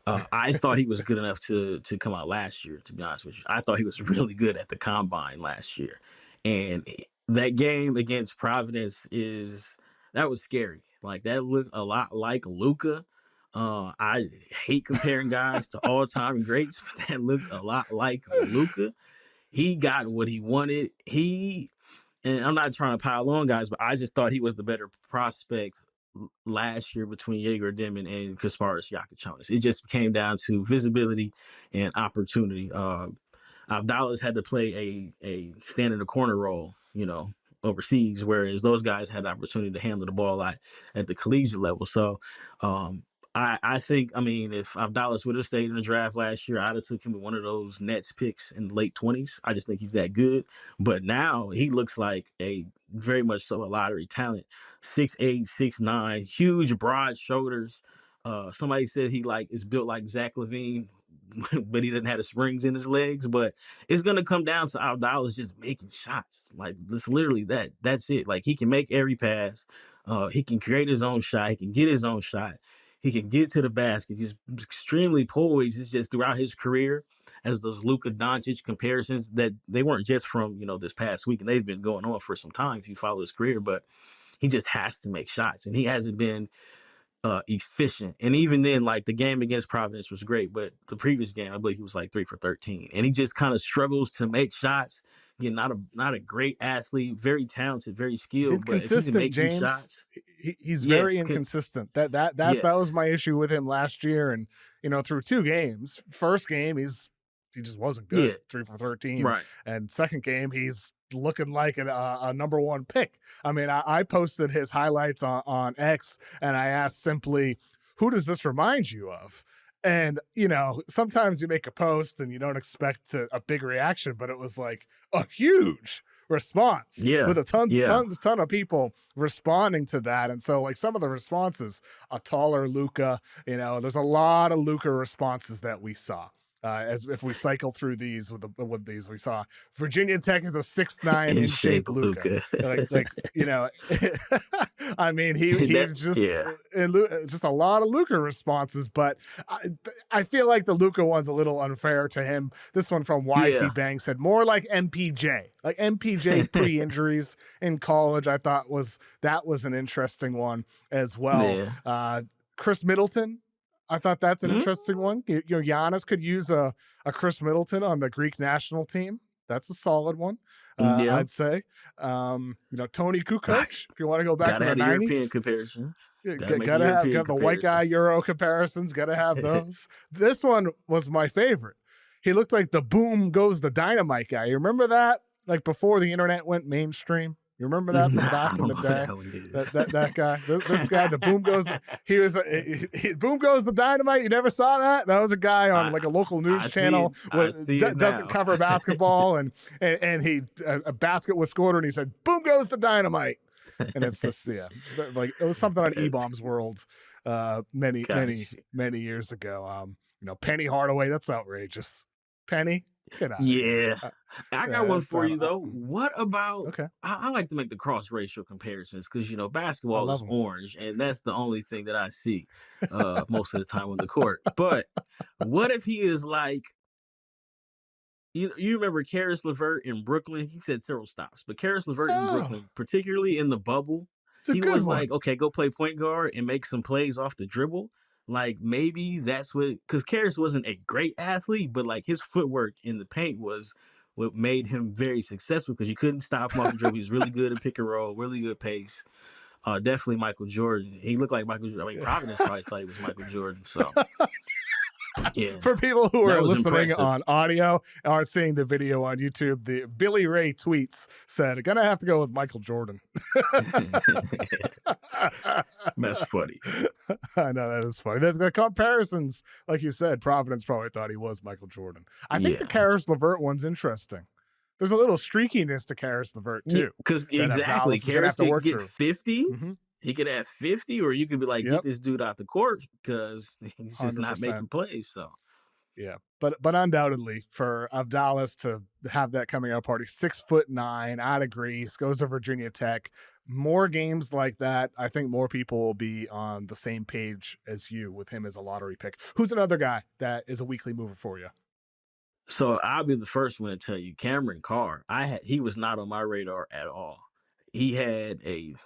I thought he was good enough to come out last year, to be honest with you. I thought he was really good at the combine last year. And that game against Providence that was scary. Like, that looked a lot like Luka. I hate comparing guys to all-time greats, but that looked a lot like Luka. He got what he wanted. And I'm not trying to pile on guys, but I just thought he was the better prospect last year between Jaeger Dimon and Kasparas Yakachonis. It just came down to visibility and opportunity. Avdalas had to play a stand in the corner role, overseas, whereas those guys had the opportunity to handle the ball at the collegiate level. So I think, if Avdalas would have stayed in the draft last year, I'd have took him with one of those Nets picks in the late 20s. I just think he's that good. But now he looks like a very much so a lottery talent. 6'8", 6'9", huge, broad shoulders. Somebody said he is built like Zach LaVine, but he doesn't have the springs in his legs. But it's gonna come down to Avdalas just making shots. Like, it's literally that. That's it. Like, he can make every pass. He can create his own shot. He can get his own shot. He can get to the basket. He's extremely poised. It's just throughout his career, as those Luka Doncic comparisons, that they weren't just from this past week, and they've been going on for some time if you follow his career. But he just has to make shots, and he hasn't been efficient. And even then, like, the game against Providence was great, but the previous game, I believe he was like 3 for 13, and he just kind of struggles to make shots. Again, not a great athlete, very talented, very skilled, but if he can make James. shots, he's very inconsistent. That was my issue with him last year, and through 2 games. First game, he just wasn't good. 3 for 13, right? And second game, he's looking like a number 1 pick. I mean, I posted his highlights on X, and I asked simply, who does this remind you of? And, sometimes you make a post and you don't expect a big reaction, but it was like a huge response with a ton of people responding to that. And so, like, some of the responses, a taller Luka, there's a lot of Luka responses that we saw. As if we cycle through these with these, we saw Virginia Tech is a 6'9" in shape Luka. I mean, he's just a lot of Luka responses, but I feel like the Luka one's a little unfair to him. This one from YC Banks said more like MPJ pre-injuries in college. I thought that was an interesting one as well. Chris Middleton, I thought that's an interesting one. Giannis could use a Chris Middleton on the Greek national team. That's a solid one, I'd say. Tony Kukoc, if you want to go back to the 90s. European comparison. Gotta have got the white guy Euro comparisons. Gotta have those. This one was my favorite. He looked like the boom goes the dynamite guy. You remember that? Like before the internet went mainstream. You remember that from back in the day? That guy, this guy, the boom goes. He was boom goes the dynamite. You never saw that? That was a guy on like a local news channel doesn't cover basketball, and he a basket was scored, and he said, "Boom goes the dynamite." And it's just like it was something on E-Bomb's World many years ago. Penny Hardaway, that's outrageous. Penny, get out. Yeah. I got one for you though. What about I like to make the cross racial comparisons because basketball is orange, and that's the only thing that I see most of the time on the court. But what if he is like you remember Karis LeVert in Brooklyn? He said several stops, but Karis LeVert in Brooklyn, particularly in the bubble, he was like, okay, go play point guard and make some plays off the dribble. Like maybe that's because Karis wasn't a great athlete, but like his footwork in the paint was what made him very successful because you couldn't stop him off the dribble. He was really good at pick and roll, really good pace. Definitely Michael Jordan. He looked like Michael Jordan. I mean, Providence probably thought he was Michael Jordan. So. Yeah. For people who are listening on audio, aren't seeing the video on YouTube, the Billy Ray tweets said, "Gonna have to go with Michael Jordan." That's funny. I know that is funny. The comparisons, like you said, Providence probably thought he was Michael Jordan. I think the Karis LeVert one's interesting. There's a little streakiness to Karis LeVert too. Because exactly, Karis could get 50. Mm-hmm. He could have 50, or you could be like, get this dude out the court because he's just 100%. Not making plays. So, yeah, but undoubtedly for Avdalas to have that coming out party, 6'9", out of Greece, goes to Virginia Tech. More games like that, I think more people will be on the same page as you with him as a lottery pick. Who's another guy that is a weekly mover for you? So I'll be the first one to tell you, Cameron Carr. He was not on my radar at all. He had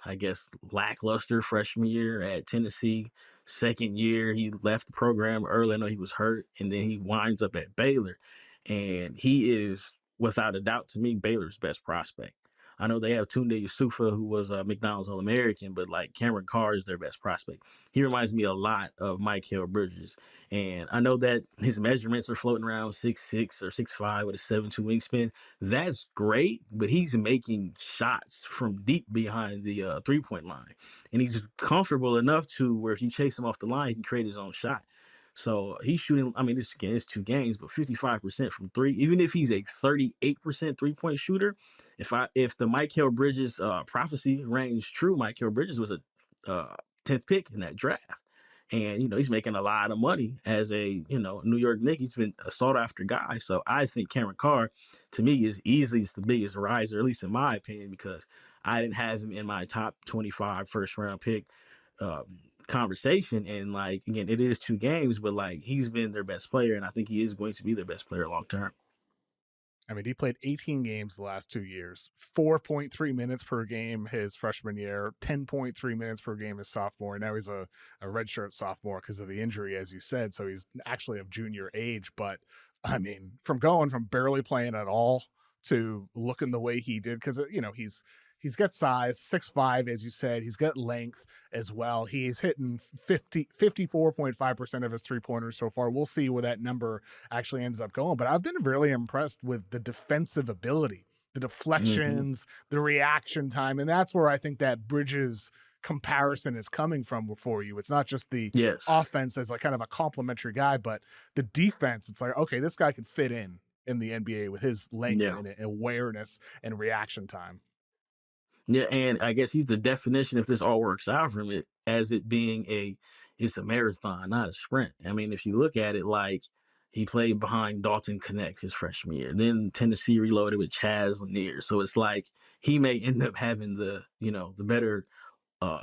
I guess, lackluster freshman year at Tennessee. Second year, he left the program early. I know he was hurt, and then he winds up at Baylor. And he is, without a doubt, to me, Baylor's best prospect. I know they have Tunde Yusufa, who was a McDonald's All-American, but like Cameron Carr is their best prospect. He reminds me a lot of Mikal Bridges. And I know that his measurements are floating around 6'6" or 6'5" with a 7'2" wingspan. That's great, but he's making shots from deep behind the three-point line. And he's comfortable enough to where if you chase him off the line, he can create his own shot. So he's shooting, I mean, it's 2 games, but 55% from three. Even if he's a 38% three-point shooter, if the Mikal Bridges prophecy rings true, Mikal Bridges was a 10th pick in that draft. And, he's making a lot of money as a, New York Knick. He's been a sought-after guy. So I think Cameron Carr, to me, is easily the biggest riser, at least in my opinion, because I didn't have him in my top 25 first-round pick conversation. And like, again, it is 2 games, but like he's been their best player, and I think he is going to be their best player long term. I mean, he played 18 games the last 2 years, 4.3 minutes per game his freshman year, 10.3 minutes per game his sophomore. Now he's a redshirt sophomore because of the injury, as you said. So he's actually of junior age. But I mean, from barely playing at all to looking the way he did, because he's got size, 6'5", as you said. He's got length as well. He's hitting 54.5% of his three-pointers so far. We'll see where that number actually ends up going. But I've been really impressed with the defensive ability, the deflections, the reaction time. And that's where I think that Bridges comparison is coming from for you. It's not just the offense as like kind of a complimentary guy, but the defense. It's like, okay, this guy could fit in the NBA with his length and awareness and reaction time. Yeah, and I guess he's the definition, if this all works out for him, as it being it's a marathon, not a sprint. I mean, if you look at it, like he played behind Dalton Connect his freshman year. Then Tennessee reloaded with Chaz Lanier. So it's like he may end up having the better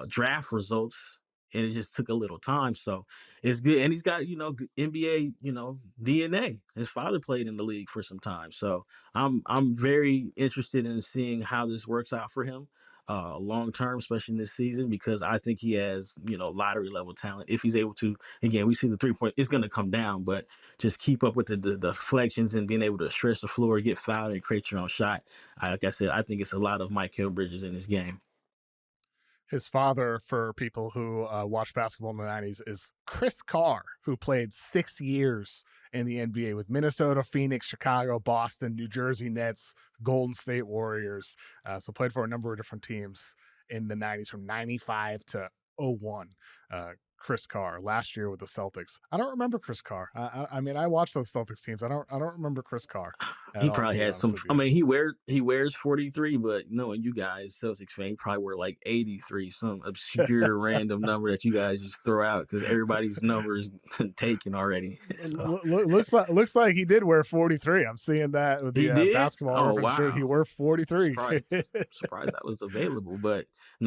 draft results, and it just took a little time. So it's good. And he's got, NBA, DNA. His father played in the league for some time. So I'm very interested in seeing how this works out for him long term, especially in this season, because I think he has, lottery level talent. If he's able to, again, we see the 3-point, it's going to come down, but just keep up with the deflections and being able to stretch the floor, get fouled, and create your own shot. Like I said, I think it's a lot of Mikal Bridges in this game. His father, for people who watch basketball in the 90s, is Chris Carr, who played 6 years in the NBA with Minnesota, Phoenix, Chicago, Boston, New Jersey Nets, Golden State Warriors. So played for a number of different teams in the 90s from 95 to 01. Chris Carr last year with the Celtics. I don't remember Chris Carr. I mean, I watched those Celtics teams. I don't remember Chris Carr. He probably has some. I mean, he wears 43, but knowing you guys, Celtics fan, he probably wear like 83, some obscure random number that you guys just throw out because everybody's number is taken already. So. Looks like he did wear 43. I'm seeing that with the basketball reference shirt. He wore 43. Surprised that was available, but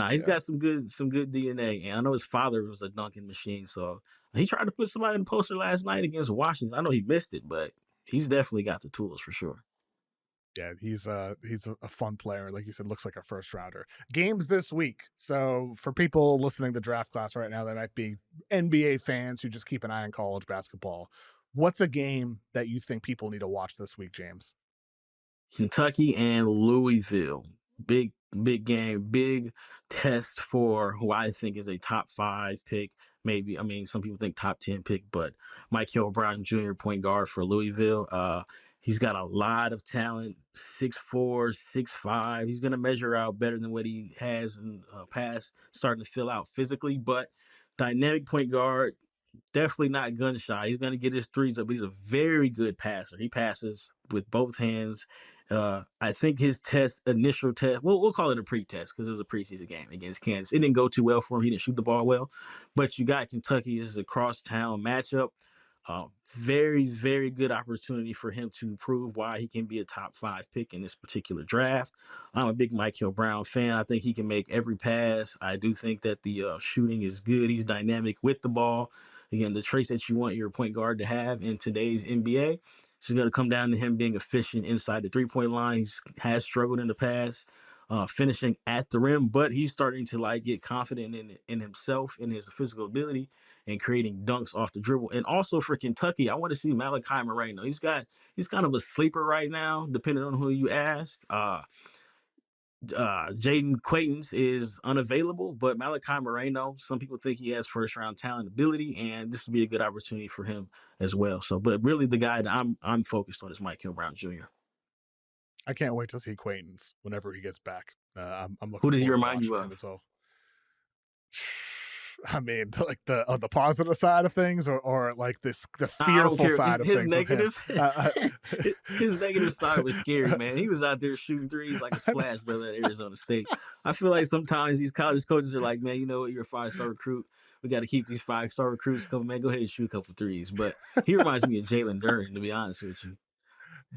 he's got some good DNA, and I know his father was a dunking machine, so he tried to put somebody in the poster last night against Washington. I know he missed it, but he's definitely got the tools for sure. Yeah, he's a fun player. Like you said, looks like a first rounder. Games this week. So for people listening to draft class right now, that might be NBA fans who just keep an eye on college basketball. What's a game that you think people need to watch this week, James? Kentucky and Louisville. Big game, big test for who I think is a top 5 pick. Maybe, I mean, some people think top 10 pick, but Michael Brown Jr., point guard for Louisville. He's got a lot of talent, 6'4", 6'5". He's going to measure out better than what he has in past, starting to fill out physically, but dynamic point guard, definitely not gun shy. He's going to get his threes up, but he's a very good passer. He passes with both hands. I think his initial test, we'll call it a pre-test because it was a preseason game against Kansas. It didn't go too well for him. He didn't shoot the ball well, but you got Kentucky. This is a cross-town matchup. Very, very good opportunity for him to prove why he can be a top 5 pick in this particular draft. I'm a big Michael Brown fan. I think he can make every pass. I do think that the shooting is good. He's dynamic with the ball. Again, the traits that you want your point guard to have in today's NBA. It's going to come down to him being efficient inside the three-point line. He has struggled in the past, finishing at the rim, but he's starting to get confident in himself, in his physical ability, and creating dunks off the dribble. And also for Kentucky, I want to see Malachi Moreno. He's kind of a sleeper right now, depending on who you ask. Jaden Quaintance is unavailable, but Malachi Moreno, some people think he has first-round talent ability, and this would be a good opportunity for him as well. So, but really the guy that I'm focused on is Michael Brown Jr. I can't wait to see Quaintance whenever he gets back. I'm looking. Who does he remind you of? I mean, like the positive side of things, or like the fearful side of things. Negative, his negative side was scary, man. He was out there shooting threes like a splash brother at Arizona State. I feel like sometimes these college coaches are like, man, you know what? You're a 5-star recruit. We got to keep these 5-star recruits coming. Man, go ahead and shoot a couple threes. But he reminds me of Jalen Duren, to be honest with you.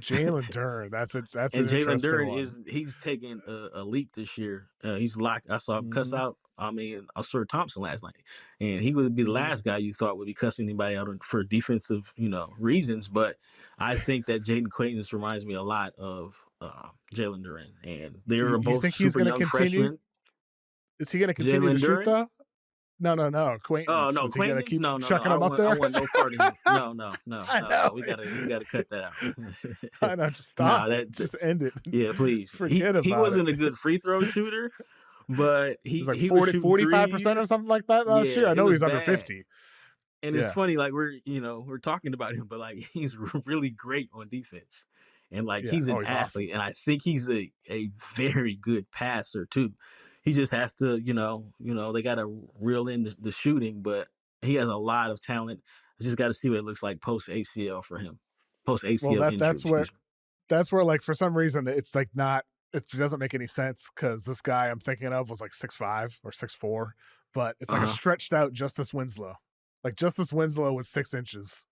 Jalen Duren, that's and Jalen Duren he's taking a leap this year. He's locked. I saw him cuss out. I mean, Sir Thompson last night, and he would be the last guy you thought would be cussing anybody out for defensive, reasons. But I think that Jaden Quaintance reminds me a lot of Jalen Duren, and they're both super young freshmen. Is he going to continue to shoot though? No. Quaintance. Oh no, Quaintance. Keep chucking him up there. I want no part of him. No. We gotta cut that out. I know. Just stop. Just end it. Yeah, please. Forget about it. He wasn't a good free throw shooter, but he was like 45% or something like that last year. I know he's under 50. And it's funny, like we're talking about him, but like he's really great on defense, and he's an athlete, awesome. And I think he's a very good passer too. He just has to, they got to reel in the shooting, but he has a lot of talent. I just got to see what it looks like post ACL for him. Post ACL injury. That's where like for some reason it's like not. It doesn't make any sense because this guy I'm thinking of was like 6'5" or 6'4", but it's like a stretched out Justice Winslow, like Justice Winslow with 6 inches.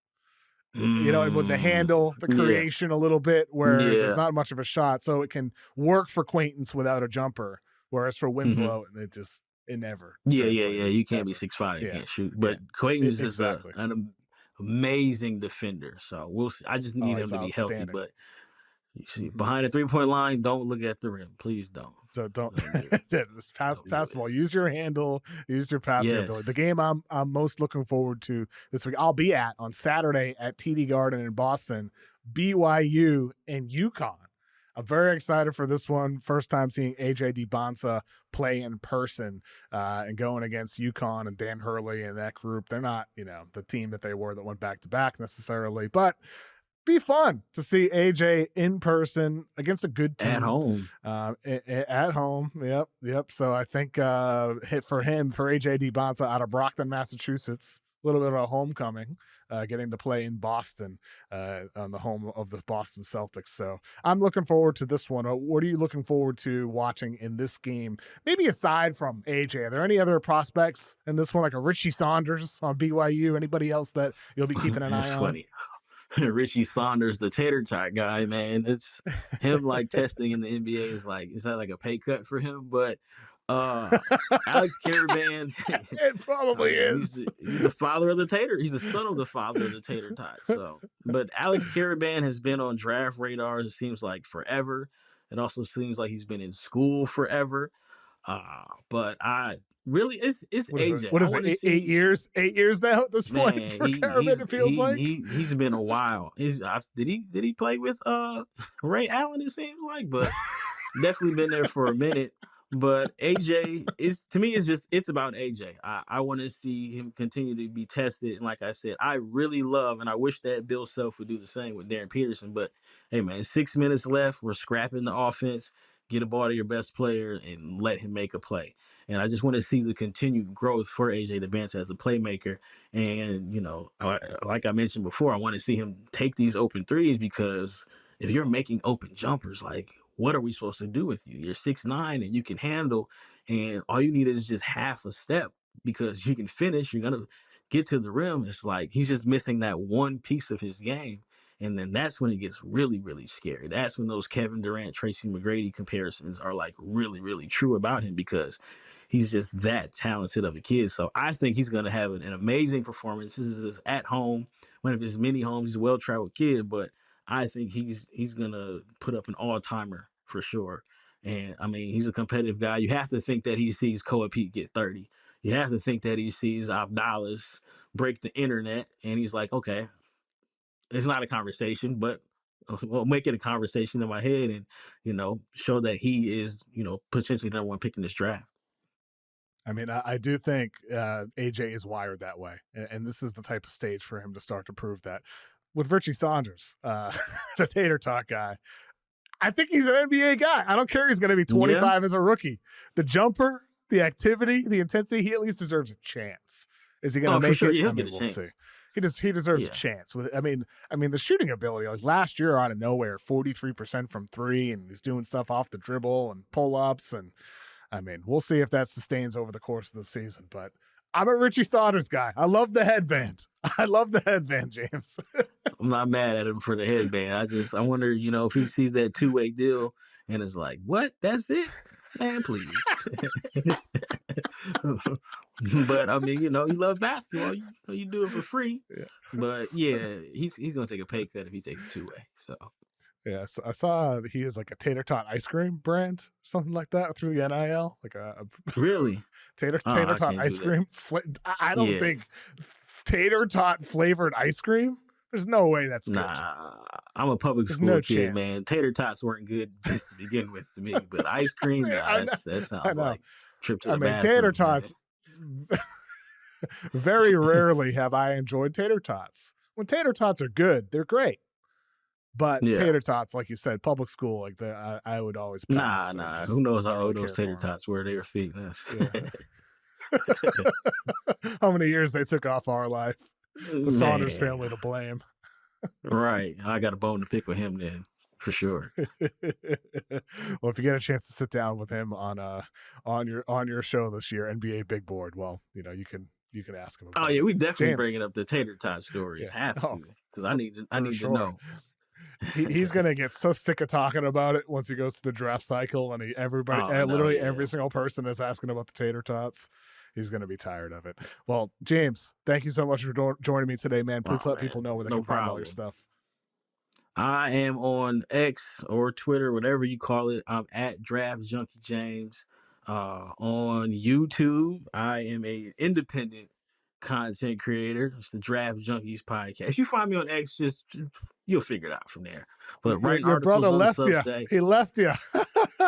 And with the handle, the creation a little bit where there's not much of a shot, so it can work for Quaintance without a jumper. Whereas for Winslow, it never. Yeah. You can't be 6'5", you can't shoot. But Quaintance is an amazing defender. So we'll see. I just need him to be healthy. But you see, behind the 3-point line, don't look at the rim. Please don't. So don't. Just pass the ball. Use your handle. Use your passing ability. The game I'm most looking forward to this week, I'll be on Saturday at TD Garden in Boston, BYU and UConn. I'm very excited for this one. First time seeing AJ Dybantsa play in person and going against UConn and Dan Hurley and that group. They're not, the team that they were that went back to back necessarily, but be fun to see AJ in person against a good team at home. At home. Yep. So I think for AJ Dybantsa out of Brockton, Massachusetts, a little bit of a homecoming, getting to play in Boston on the home of the Boston Celtics. So I'm looking forward to this one. What are you looking forward to watching in this game? Maybe aside from AJ, are there any other prospects in this one, like a Richie Saunders on BYU? Anybody else that you'll be keeping an eye on? Funny. Richie Saunders, the tater tot guy, man. It's him like testing in the NBA is that like a pay cut for him? But Alex Caravan, it probably is. He's the father of the tater. He's the son of the father of the tater tot. So, but Alex Caravan has been on draft radars. It seems like forever. It also seems like he's been in school forever. But it's AJ. What is it? 8 years? 8 years now at this point. Man, for Caravan, it feels like he's been a while. Did he play with Ray Allen? It seems like, but definitely been there for a minute. But AJ it's about AJ. I want to see him continue to be tested. And like I said, I really love, and I wish that Bill Self would do the same with Darren Peterson. But hey, man, 6 minutes left. We're scrapping the offense. Get a ball to your best player and let him make a play. And I just want to see the continued growth for AJ Dybantsa as a playmaker. And, like I mentioned before, I want to see him take these open threes, because if you're making open jumpers, like, what are we supposed to do with you? You're 6'9" and you can handle, and all you need is just half a step, because you can finish. You're going to get to the rim. It's like he's just missing that one piece of his game. And then that's when it gets really, really scary. That's when those Kevin Durant, Tracy McGrady comparisons are like really, really true about him, because he's just that talented of a kid. So I think he's going to have an amazing performance. This is at home, one of his many homes. He's a well-traveled kid, but I think he's going to put up an all-timer for sure. And, I mean, he's a competitive guy. You have to think that he sees Koa Peat get 30. You have to think that he sees Avdalas break the internet, and he's like, okay, it's not a conversation, but we'll make it a conversation in my head and, show that he is, potentially the number one pick in this draft. I mean, I do think AJ is wired that way, and this is the type of stage for him to start to prove that. With Richie Saunders, the tater tot guy, I think he's an NBA guy. I don't care. He's going to be 25 as a rookie. The jumper, the activity, the intensity, he at least deserves a chance. Is he going to make it? Sure. I mean, we'll see. He deserves a chance. I mean, the shooting ability, like last year out of nowhere, 43% from three, and he's doing stuff off the dribble and pull-ups. And I mean, we'll see if that sustains over the course of the season. But I'm a Richie Saunders guy. I love the headband. James. I'm not mad at him for the headband. I wonder, if he sees that two-way deal and is like, what? That's it? Man, please. But I mean, he loves basketball. You do it for free. Yeah. But yeah, he's gonna take a pay cut if he takes a two-way. So yeah, so I saw he is like a tater tot ice cream brand, something like that, through the NIL. Like a really tater tot ice cream. I don't think tater tot flavored ice cream. There's no way that's good. Nah, I'm a public school kid, man. Tater tots weren't good just to begin with to me, but ice cream, that sounds like trip to the bathroom. Tater tots. Very rarely have I enjoyed tater tots. When tater tots are good, they're great. But tater tots, like you said, public school, like I would always pass. Nah. Who knows how old those tater tots were? They were feeding us. Yeah. How many years they took off our life? The Saunders family to blame. Right. I got a bone to pick with him then, for sure. Well, if you get a chance to sit down with him on your show this year, NBA Big Board, well, you can ask him about it. We definitely bringing up the tater tot stories. Yeah. Have to, because I need to know. He's gonna get so sick of talking about it once he goes to the draft cycle, and every single person is asking about the tater tots. He's going to be tired of it. Well, James, thank you so much for joining me today, man. Please let people know where they can find all your stuff. I am on X or Twitter, whatever you call it. I'm at Draft Junkie James. On YouTube, I am an independent content creator. It's the Draft Junkies podcast. If you find me on X, just you'll figure it out from there. But writing Your brother articles on left you. He left you.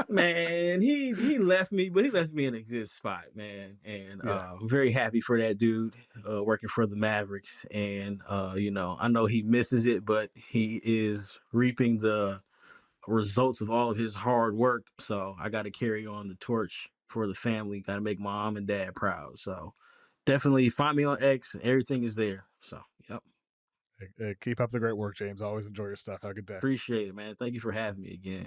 Man, he left me, but he left me in a good spot, man. And I'm very happy for that dude working for the Mavericks. And you know, I know he misses it, but he is reaping the results of all of his hard work. So I got to carry on the torch for the family. Got to make mom and dad proud. So definitely find me on X. Everything is there. So, yep. Keep up the great work, James. Always enjoy your stuff. Have a good day. Appreciate it, man. Thank you for having me again.